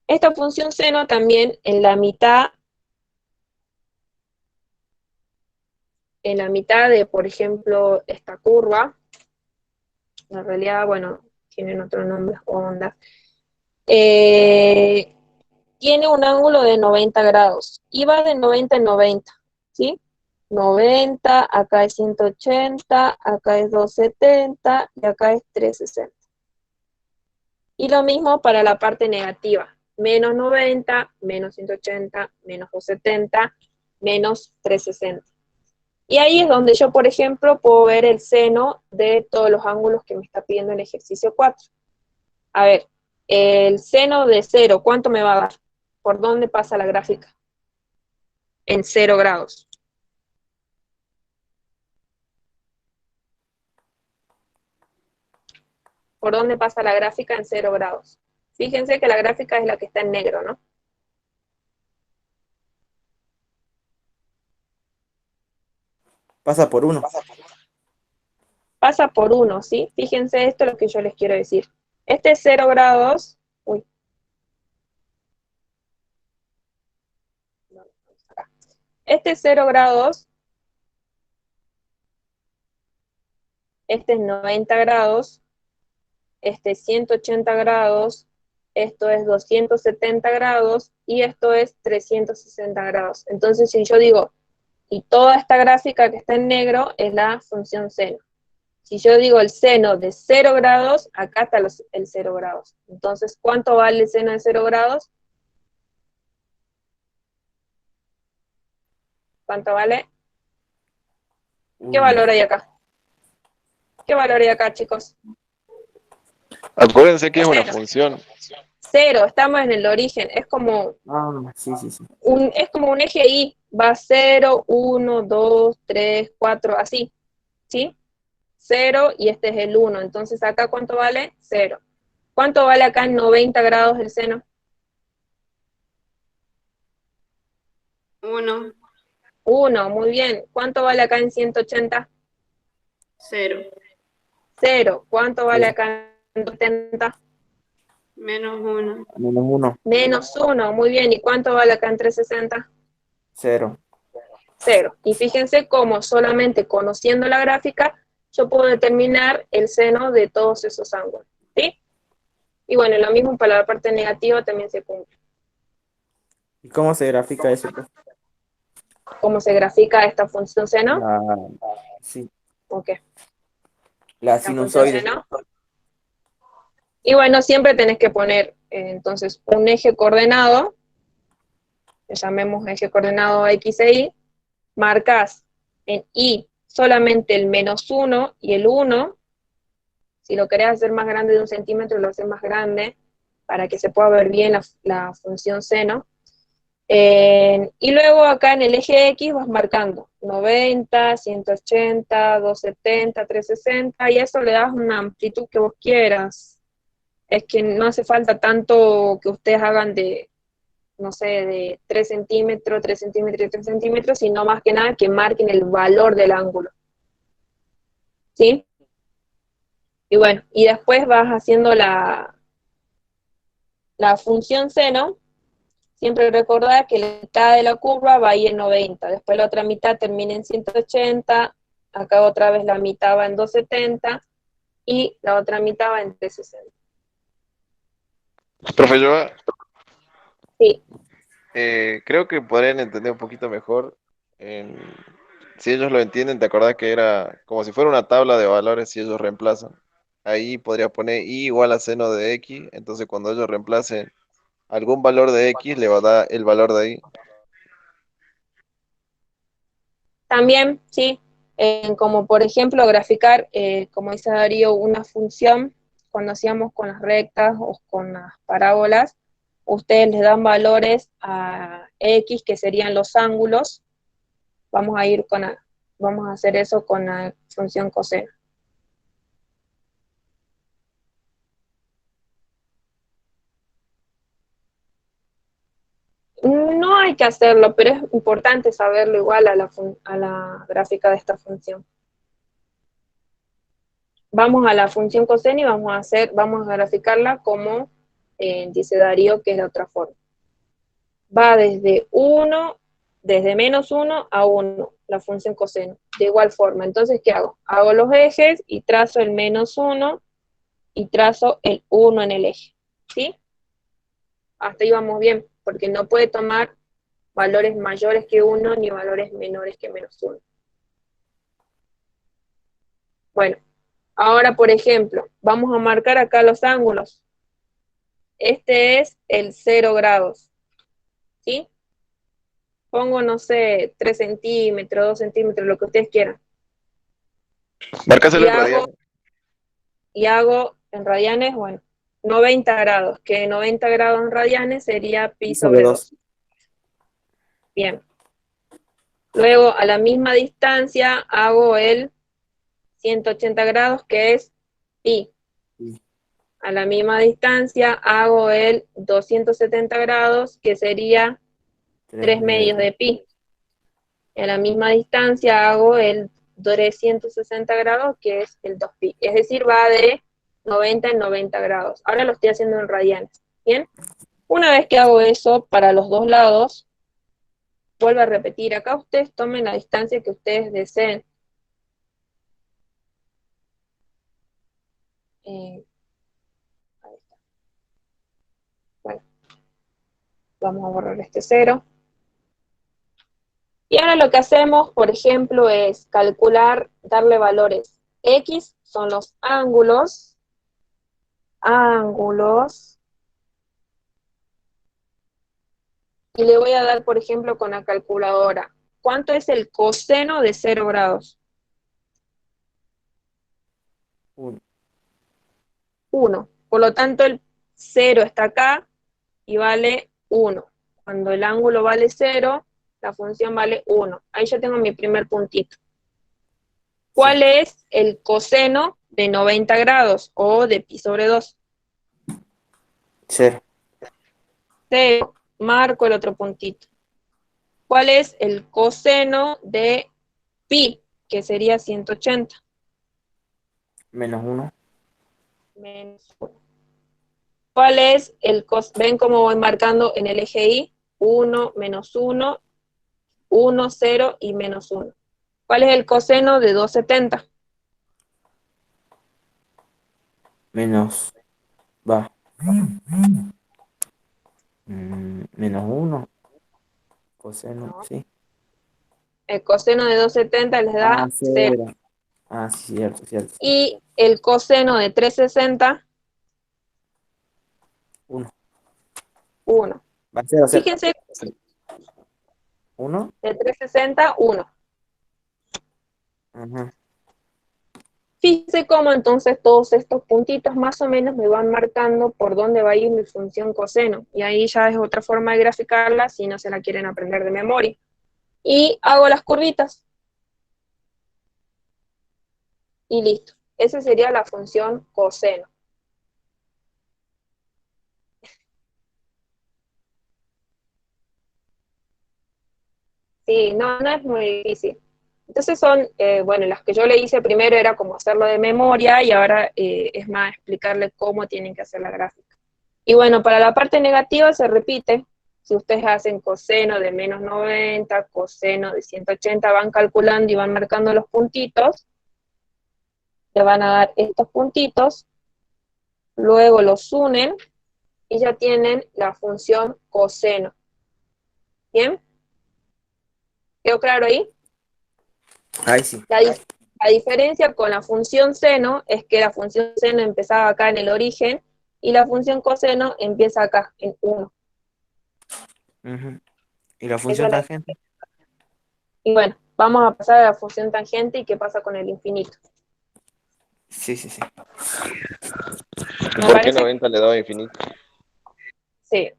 esta función seno también en la mitad de, por ejemplo, esta curva, en realidad, bueno, tienen otro nombre, ondas, tiene un ángulo de 90 grados y va de 90 en 90, ¿sí? 90, acá es 180, acá es 270 y acá es 360. Y lo mismo para la parte negativa, -90, -180, -270, -360. Y ahí es donde yo, por ejemplo, puedo ver el seno de todos los ángulos que me está pidiendo el ejercicio 4. A ver, el seno de 0, ¿cuánto me va a dar? ¿Por dónde pasa la gráfica? En 0 grados. ¿Por dónde pasa la gráfica en 0 grados? Fíjense que la gráfica es la que está en negro, ¿no? Pasa por uno. Pasa por 1, ¿sí? Fíjense, esto es lo que yo les quiero decir. Este es 0 grados. Uy. Este 0 grados este es 90 grados, este es 180 grados, esto es 270 grados y esto es 360 grados. Entonces, si yo digo, y toda esta gráfica que está en negro es la función seno. Si yo digo el seno de 0 grados, acá está el 0 grados. Entonces, ¿cuánto vale el seno de 0 grados? ¿Cuánto vale? ¿Qué valor hay acá? ¿Qué valor hay acá, chicos? Acuérdense que es una Cero. función. 0, estamos en el origen. Es como Sí, sí, sí. es como un eje Y. Va 0, 1, 2, 3, 4, así. ¿Sí? 0 y este es el 1. Entonces, ¿acá cuánto vale? 0. ¿Cuánto vale acá en 90 grados el seno? 1, 1, muy bien. ¿Cuánto vale acá en 180? 0, 0. ¿Cuánto vale acá en 270? menos 1, Menos 1, Menos 1, muy bien. ¿Y cuánto vale acá en 360? 0. 0. Y fíjense cómo solamente conociendo la gráfica yo puedo determinar el seno de todos esos ángulos. ¿Sí? Y bueno, lo mismo para la parte negativa también se cumple. ¿Y cómo se grafica eso, pues? ¿Cómo se grafica esta función seno? Sí, Ok. la La función sinusoide. seno. Y bueno, siempre tenés que poner, entonces, un eje coordenado, le llamemos eje coordenado X e Y, marcas en Y solamente el menos 1 y el 1, si lo querés hacer más grande de 1 centímetro, lo haces más grande, para que se pueda ver bien la función seno. Y luego acá en el eje X vas marcando 90, 180, 270, 360, y a eso le das una amplitud que vos quieras. Es que no hace falta tanto que ustedes hagan de, no sé, de 3 centímetros, 3 centímetros y 3 centímetros, sino más que nada que marquen el valor del ángulo. ¿Sí? Y bueno, y después vas haciendo la función seno. Siempre recordad que la mitad de la curva va a ir en 90, después la otra mitad termina en 180, acá otra vez la mitad va en 270 y la otra mitad va en 360. Profe Joa, Sí, creo que podrían entender un poquito mejor. Si ellos lo entienden, te acordás que era como si fuera una tabla de valores si ellos reemplazan. Ahí podría poner y igual a seno de x, entonces cuando ellos reemplacen algún valor de x, le va a dar el valor de ahí. también, sí, como por ejemplo graficar, como dice Darío, una función, cuando hacíamos con las rectas o con las parábolas, ustedes les dan valores a x, que serían los ángulos. Vamos a hacer eso con la función coseno. No hay que hacerlo, pero es importante saberlo igual a la gráfica de esta función. Vamos a la función coseno y vamos a graficarla como dice Darío, que es de otra forma. Va desde menos 1 a 1, la función coseno, de igual forma. Entonces, ¿qué hago? Hago los ejes y trazo el menos 1 y trazo el 1 en el eje. ¿Sí? Hasta ahí vamos bien, porque no puede tomar valores mayores que 1 ni valores menores que menos 1. Bueno, ahora por ejemplo, vamos a marcar acá los ángulos. Este es el 0 grados, ¿sí? Pongo, no sé, 3 centímetros, 2 centímetros, lo que ustedes quieran. Marcáselo en radianes. Y hago en radianes, bueno, 90 grados, que 90 grados en radianes sería pi sobre 2. Bien. Luego, a la misma distancia, hago el 180 grados, que es pi. A la misma distancia, hago el 270 grados, que sería 3 medios de pi. Y a la misma distancia, hago el 360 grados, que es el 2pi. Es decir, va de 90 en 90 grados. Ahora lo estoy haciendo en radianes. ¿Bien? Una vez que hago eso para los dos lados, vuelvo a repetir. Acá ustedes tomen la distancia que ustedes deseen. Ahí está. Bueno, vamos a borrar este 0. Y ahora lo que hacemos, por ejemplo, es calcular, darle valores. X son los ángulos. Y le voy a dar, por ejemplo, con la calculadora. ¿Cuánto es el coseno de 0 grados? 1. 1. Por lo tanto, el 0 está acá y vale 1. Cuando el ángulo vale 0, la función vale 1. Ahí ya tengo mi primer puntito. ¿Cuál es el coseno de 90 grados o de pi sobre 2? 0. 0. Marco el otro puntito. ¿Cuál es el coseno de pi? Que sería 180. Menos 1. Menos 1. ¿Cuál es el coseno? ¿Ven cómo voy marcando en el eje Y? 1, menos 1, 1, 0 y menos 1. ¿Cuál es el coseno de 270? Menos. Va. Menos 1. Coseno, No. sí. El coseno de 270 les da 0. 0. Ah, sí, cierto, cierto. Y el coseno de 360, 1. 1. Va a 0, 0. Fíjense, 1. de 360, 1. Ajá. Fíjense cómo entonces todos estos puntitos más o menos me van marcando por dónde va a ir mi función coseno. Y ahí ya es otra forma de graficarla si no se la quieren aprender de memoria. Y hago las curvitas. Y listo. Esa sería la función coseno. Sí, no es muy difícil. Entonces son, bueno, las que yo le hice primero era como hacerlo de memoria y ahora es más explicarle cómo tienen que hacer la gráfica. Y bueno, para la parte negativa se repite. Si ustedes hacen coseno de menos 90, coseno de 180, van calculando y van marcando los puntitos, le van a dar estos puntitos, luego los unen y ya tienen la función coseno. ¿Bien? ¿Quedó claro ahí? Ahí sí. La diferencia con la función seno es que la función seno empezaba acá en el origen y la función coseno empieza acá, en 1. Ujú. ¿Y la función tangente? Y bueno, vamos a pasar a la función tangente y qué pasa con el infinito. Sí, sí, sí. Me ¿Por qué parece, 90 le daba infinito? sí.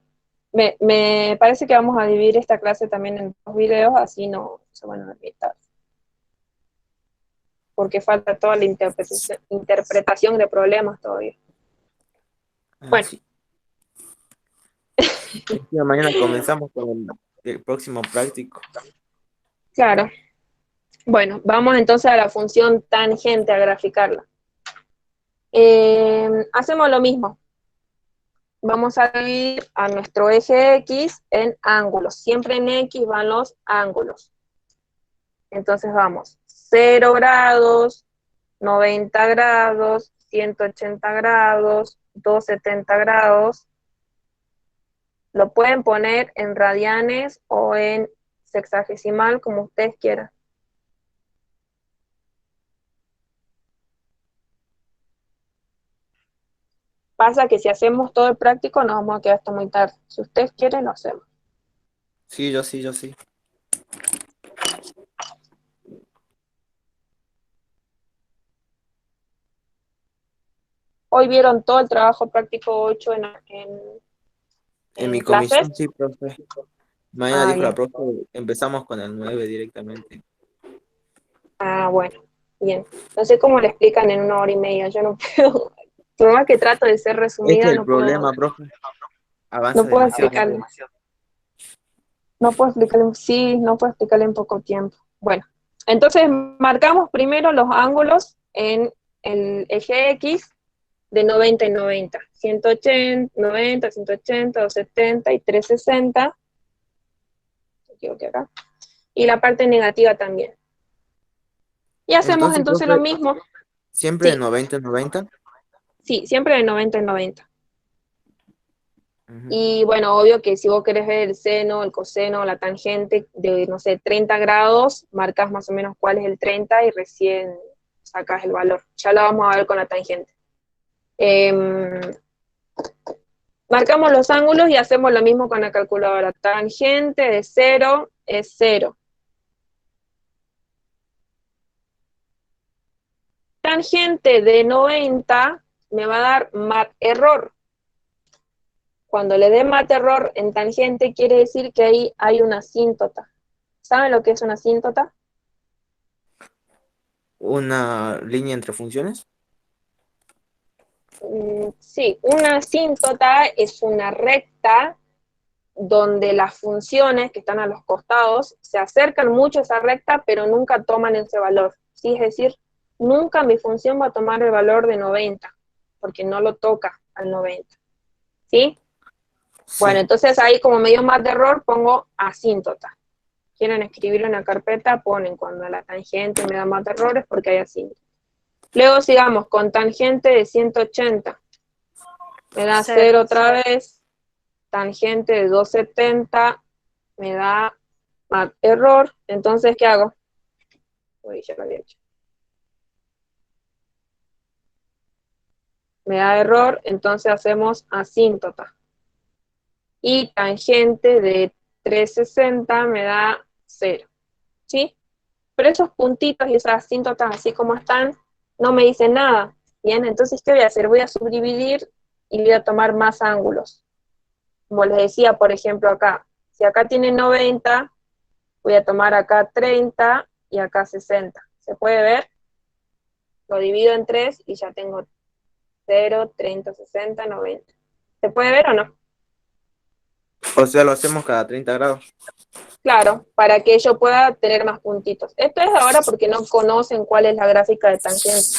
Me parece que vamos a dividir esta clase también en 2 videos, así no se van a olvidar. Porque falta toda la interpretación de problemas todavía. Bueno. Sí. Mañana comenzamos con el próximo práctico. Claro. Bueno, vamos entonces a la función tangente, a graficarla. Hacemos lo mismo. Vamos a dividir a nuestro eje X en ángulos. Siempre en X van los ángulos. Entonces vamos, 0 grados, 90 grados, 180 grados, 270 grados. Lo pueden poner en radianes o en sexagesimal, como ustedes quieran. Pasa que si hacemos todo el práctico nos vamos a quedar hasta muy tarde. Si ustedes quieren, lo hacemos. Sí, yo sí, yo sí. Hoy vieron todo el trabajo práctico 8 En mi clases. comisión, sí, profe. Mañana dijo bien. la profe, empezamos con el 9 directamente. Bueno, bien. No sé cómo le explican en 1 hora y media. Yo no puedo. Por más que trato de ser resumida, el no problema, puedo. profe. Avanza No puedo demasiado. explicarle. No puedo explicarle, sí, no puedo explicarle en poco tiempo. Bueno, entonces marcamos primero los ángulos en el eje X de 90 y 90. 180, 90, 180, 270 y 360. Me equivoqué acá. Y la parte negativa también. Y hacemos entonces profe, lo mismo. ¿siempre Sí. 90 90? Sí, siempre de 90 en 90. Ujú. Y bueno, obvio que si vos querés ver el seno, el coseno, la tangente de, no sé, 30 grados, marcas más o menos cuál es el 30 y recién sacas el valor. Ya lo vamos a ver con la tangente. Marcamos los ángulos y hacemos lo mismo con la calculadora. Tangente de 0 es 0. Tangente de 90 me va a dar mat error. Cuando le dé mat error en tangente quiere decir que ahí hay una asíntota. ¿Saben lo que es una asíntota? Una línea entre funciones. Sí, una asíntota es una recta donde las funciones que están a los costados se acercan mucho a esa recta, pero nunca toman ese valor. ¿Sí? Es decir, nunca mi función va a tomar el valor de 90, porque no lo toca al 90. ¿Sí? Bueno, Sí. entonces ahí como me dio más de error, pongo asíntota. Quieren escribir una carpeta, ponen cuando la tangente me da más de errores porque hay asíntota. Luego sigamos con tangente de 180. Me da 0 otra vez. Tangente de 270 me da error. Entonces, ¿qué hago? Uy, ya lo había hecho. Me da error, entonces hacemos asíntota. Y tangente de 360 me da 0. ¿Sí? Pero esos puntitos y esas asíntotas así como están, no me dicen nada. Bien, entonces, ¿qué voy a hacer? Voy a subdividir y voy a tomar más ángulos. Como les decía, por ejemplo, acá. Si acá tiene 90, voy a tomar acá 30 y acá 60. ¿Se puede ver? Lo divido en 3 y ya tengo 0, 30, 60, 90. ¿Se puede ver o no? O sea, lo hacemos cada 30 grados. Claro, para que yo pueda tener más puntitos. Esto es ahora porque no conocen cuál es la gráfica de tangente.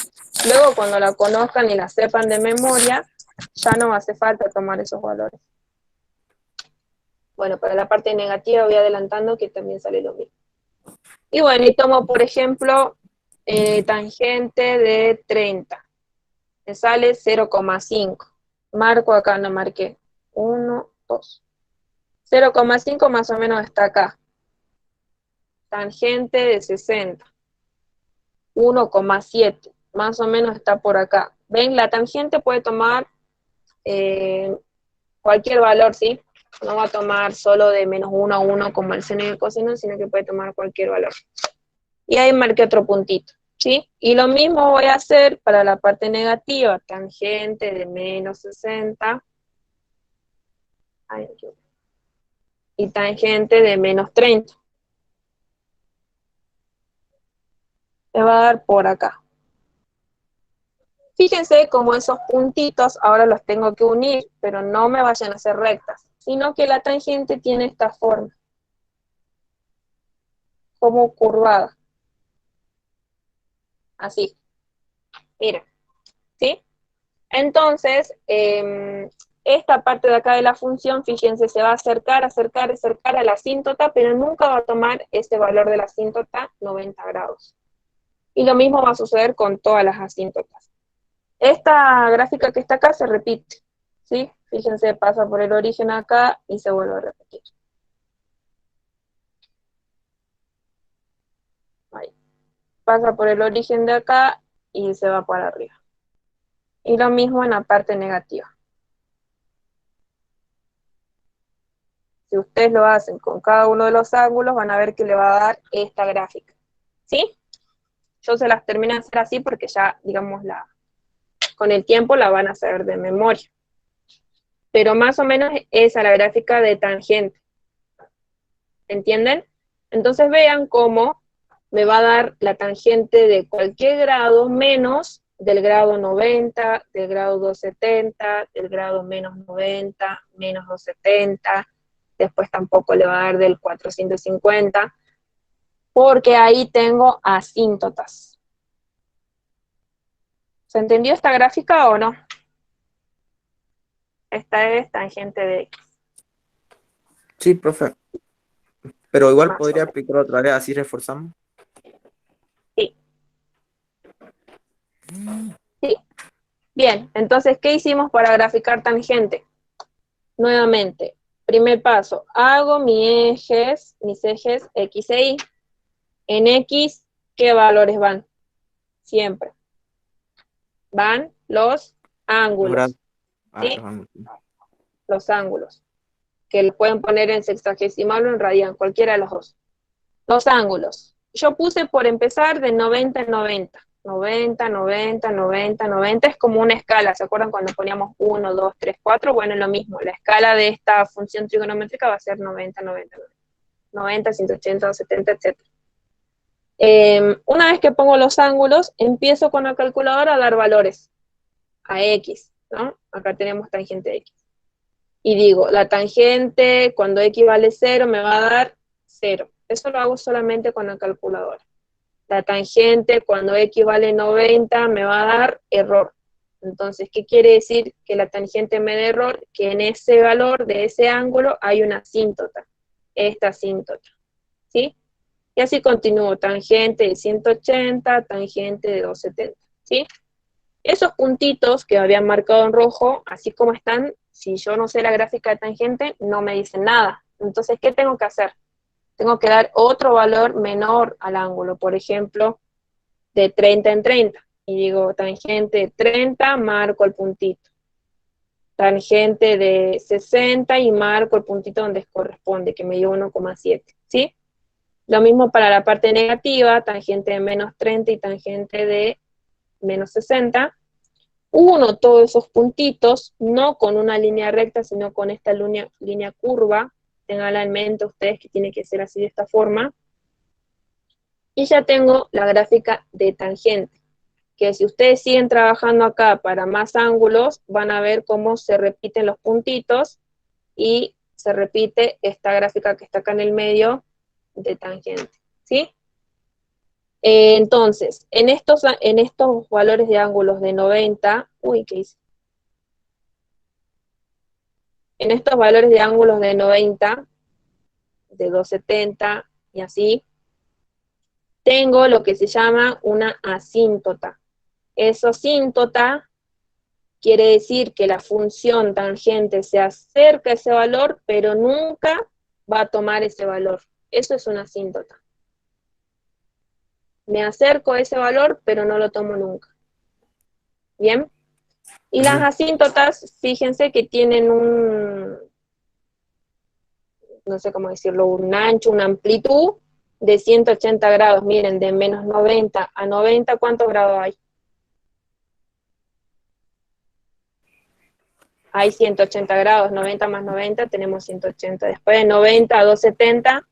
Luego, cuando la conozcan y la sepan de memoria, ya no hace falta tomar esos valores. Bueno, para la parte negativa voy adelantando que también sale lo mismo. Y bueno, y tomo, por ejemplo, tangente de 30. Me sale 0,5. Marco acá, no marqué. 1, 2. 0,5 más o menos está acá. Tangente de 60. 1,7. Más o menos está por acá. ¿Ven? La tangente puede tomar cualquier valor, ¿sí? No va a tomar solo de menos 1 a 1 como el seno y el coseno, sino que puede tomar cualquier valor. Y ahí marqué otro puntito, ¿sí? Y lo mismo voy a hacer para la parte negativa, tangente de menos 60. Y tangente de menos 30. Me va a dar por acá. Fíjense cómo esos puntitos ahora los tengo que unir, pero no me vayan a ser rectas, sino que la tangente tiene esta forma, como curvada. Así. Miren, ¿sí? Entonces, esta parte de acá de la función, fíjense, se va a acercar, acercar, acercar a la asíntota, pero nunca va a tomar este valor de la asíntota 90 grados. Y lo mismo va a suceder con todas las asíntotas. Esta gráfica que está acá se repite, ¿sí? Fíjense, pasa por el origen acá y se vuelve a repetir. Ahí. Pasa por el origen de acá y se va para arriba. Y lo mismo en la parte negativa. Si ustedes lo hacen con cada uno de los ángulos, van a ver que le va a dar esta gráfica. ¿Sí? Yo se las termino de hacer así porque ya, digamos, con el tiempo la van a saber de memoria. Pero más o menos esa es la gráfica de tangente. ¿Entienden? Entonces vean cómo me va a dar la tangente de cualquier grado menos del grado 90, del grado 270, del grado menos 90, menos 270, después tampoco le va a dar del 450, porque ahí tengo asíntotas. ¿Se entendió esta gráfica o no? Esta es tangente de X. Sí, profe. Pero igual Más o podría menos. aplicar otra vez, así reforzamos. Sí. Sí. Bien, entonces, ¿qué hicimos para graficar tangente? Nuevamente, primer paso, hago mis ejes X e Y. En X, ¿qué valores van? Siempre. Van los ángulos. ¿Sí? Los ángulos. Que lo pueden poner en sexagesimal o en radian, cualquiera de los dos. Los ángulos. Yo puse por empezar de 90 en 90. 90, 90, 90, 90 es como una escala. ¿Se acuerdan cuando poníamos 1, 2, 3, 4? Bueno, es lo mismo. La escala de esta función trigonométrica va a ser 90, 90, 90. 90, 180, 270, etc. Una vez que pongo los ángulos, empiezo con la calculadora a dar valores a X, ¿no? Acá tenemos tangente X. Y digo, la tangente cuando X vale 0 me va a dar 0. Eso lo hago solamente con la calculadora. La tangente cuando X vale 90 me va a dar error. Entonces, ¿qué quiere decir que la tangente me da error? Que en ese valor de ese ángulo hay una asíntota. Esta asíntota. ¿Sí? Y así continúo, tangente de 180, tangente de 270, ¿sí? Esos puntitos que habían marcado en rojo, así como están, si yo no sé la gráfica de tangente, no me dicen nada. Entonces, ¿qué tengo que hacer? Tengo que dar otro valor menor al ángulo, por ejemplo, de 30 en 30. Y digo, tangente de 30, marco el puntito. Tangente de 60 y marco el puntito donde corresponde, que me dio 1,7, ¿sí? Lo mismo para la parte negativa, tangente de menos 30 y tangente de menos 60. Uno todos esos puntitos, no con una línea recta, sino con esta línea curva. Tenganla en mente ustedes que tiene que ser así de esta forma. Y ya tengo la gráfica de tangente, que si ustedes siguen trabajando acá para más ángulos, van a ver cómo se repiten los puntitos y se repite esta gráfica que está acá en el medio, de tangente, ¿sí? Entonces, en estos valores de ángulos de 90, ¿qué hice? En estos valores de ángulos de 90, de 270 y así, tengo lo que se llama una asíntota. Esa asíntota quiere decir que la función tangente se acerca a ese valor, pero nunca va a tomar ese valor. Eso es una asíntota. Me acerco a ese valor, pero no lo tomo nunca. ¿Bien? Y las asíntotas, fíjense que tienen no sé cómo decirlo, un ancho, una amplitud de 180 grados. Miren, de menos 90 a 90, ¿cuántos grados hay? Hay 180 grados, 90 más 90, tenemos 180. Después de 90 a 270,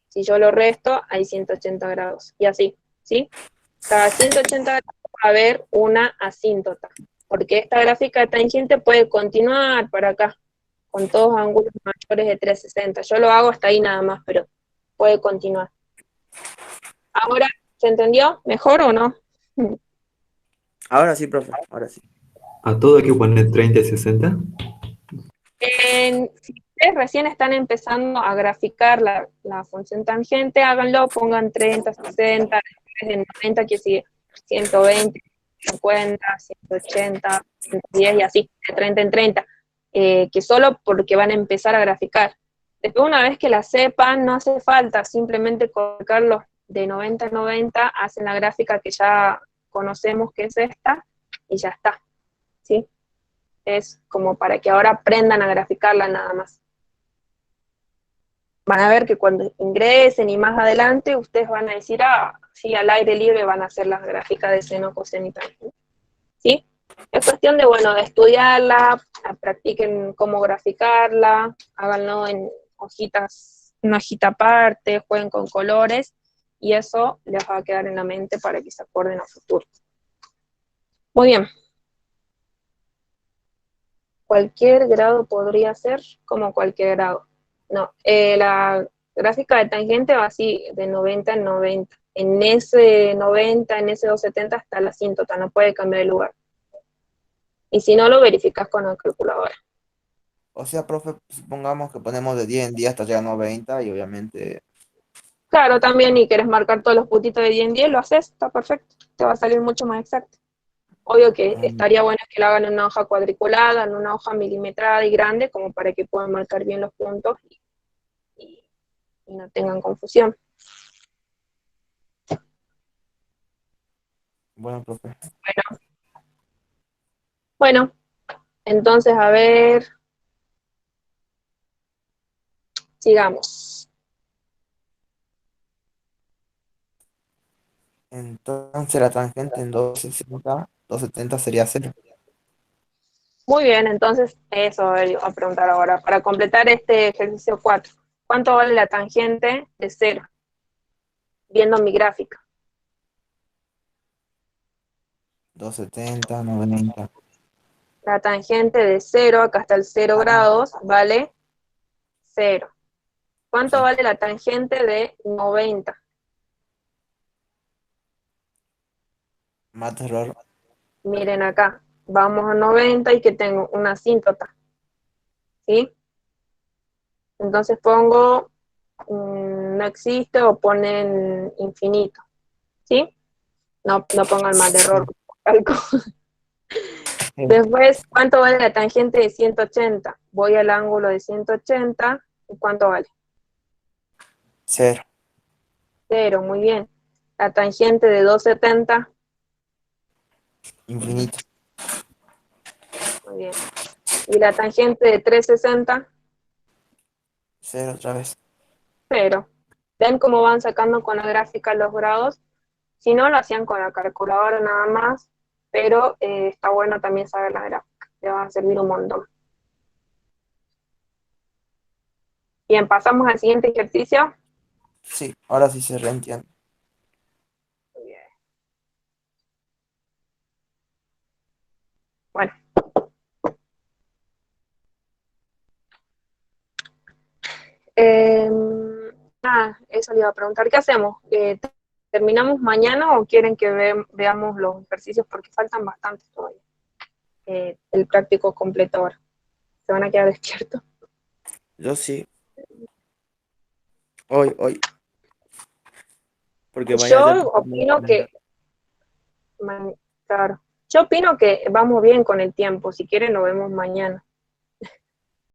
si yo lo resto, hay 180 grados. Y así, ¿sí? Cada 180 grados va a haber una asíntota, porque esta gráfica de tangente puede continuar para acá, con todos ángulos mayores de 360. Yo lo hago hasta ahí nada más, pero puede continuar. Ahora, ¿se entendió mejor o no? Ahora sí, profe, ahora sí. ¿A todo hay que poner 30 y 60? Si ustedes recién están empezando a graficar la función tangente, háganlo, pongan 30, 60, después de 90 que sigue 120, 50, 180, 110 y así, de 30 en 30, que solo porque van a empezar a graficar. Después, una vez que la sepan, no hace falta simplemente colocarlos de 90 a 90, hacen la gráfica que ya conocemos que es esta, y ya está, ¿sí? Es como para que ahora aprendan a graficarla nada más. Van a ver que cuando ingresen y más adelante, ustedes van a decir, sí, al aire libre van a hacer las gráficas de seno, coseno y tangente. ¿Sí? Es cuestión de, bueno, de estudiarla, practiquen cómo graficarla, háganlo en hojitas, una hojita aparte, jueguen con colores, y eso les va a quedar en la mente para que se acuerden a futuro. Muy bien. Cualquier grado podría ser como cualquier grado. No, la gráfica de tangente va así, de 90 en 90. En ese 90, en ese 270 está la asíntota, no puede cambiar de lugar. Y si no, lo verificas con la calculadora. O sea, profe, supongamos que ponemos de 10 en 10 hasta llegar a 90 y obviamente... Claro, también, y quieres marcar todos los puntitos de 10 en 10, lo haces, está perfecto. Te va a salir mucho más exacto. Obvio que estaría bueno que lo hagan en una hoja cuadriculada, en una hoja milimetrada y grande, como para que puedan marcar bien los puntos y no tengan confusión. Bueno, profe. Bueno, entonces, a ver, sigamos. Entonces la tangente en 270 sería 0. Muy bien, entonces eso iba a preguntar ahora. Para completar este ejercicio 4, ¿cuánto vale la tangente de 0? Viendo mi gráfica. 270, 90. La tangente de 0, acá está el 0 grados, vale 0. ¿Cuánto Sí. vale la tangente de 90? Más error. Miren acá, vamos a 90 y que tengo una asíntota, ¿sí? Entonces pongo no existe o ponen infinito, ¿sí? No pongan mal error. Después, ¿cuánto vale la tangente de 180? Voy al ángulo de 180, ¿y cuánto vale? 0. 0, muy bien. La tangente de 270, Infinito. muy bien. Y la tangente de 360, 0 otra vez. 0. ¿Ven cómo van sacando con la gráfica los grados? Si no, lo hacían con la calculadora nada más, pero está bueno también saber la gráfica, te va a servir un montón. Bien, pasamos al siguiente ejercicio. Sí, ahora sí se reentiende. Muy bien. Bueno. Eso le iba a preguntar, ¿qué hacemos? ¿Terminamos mañana o quieren que veamos los ejercicios? Porque faltan bastantes todavía. El práctico completo ahora. ¿Se van a quedar despiertos? Yo sí. Hoy. Porque mañana ya Yo opino que, claro, yo opino que vamos bien con el tiempo. Si quieren lo vemos mañana.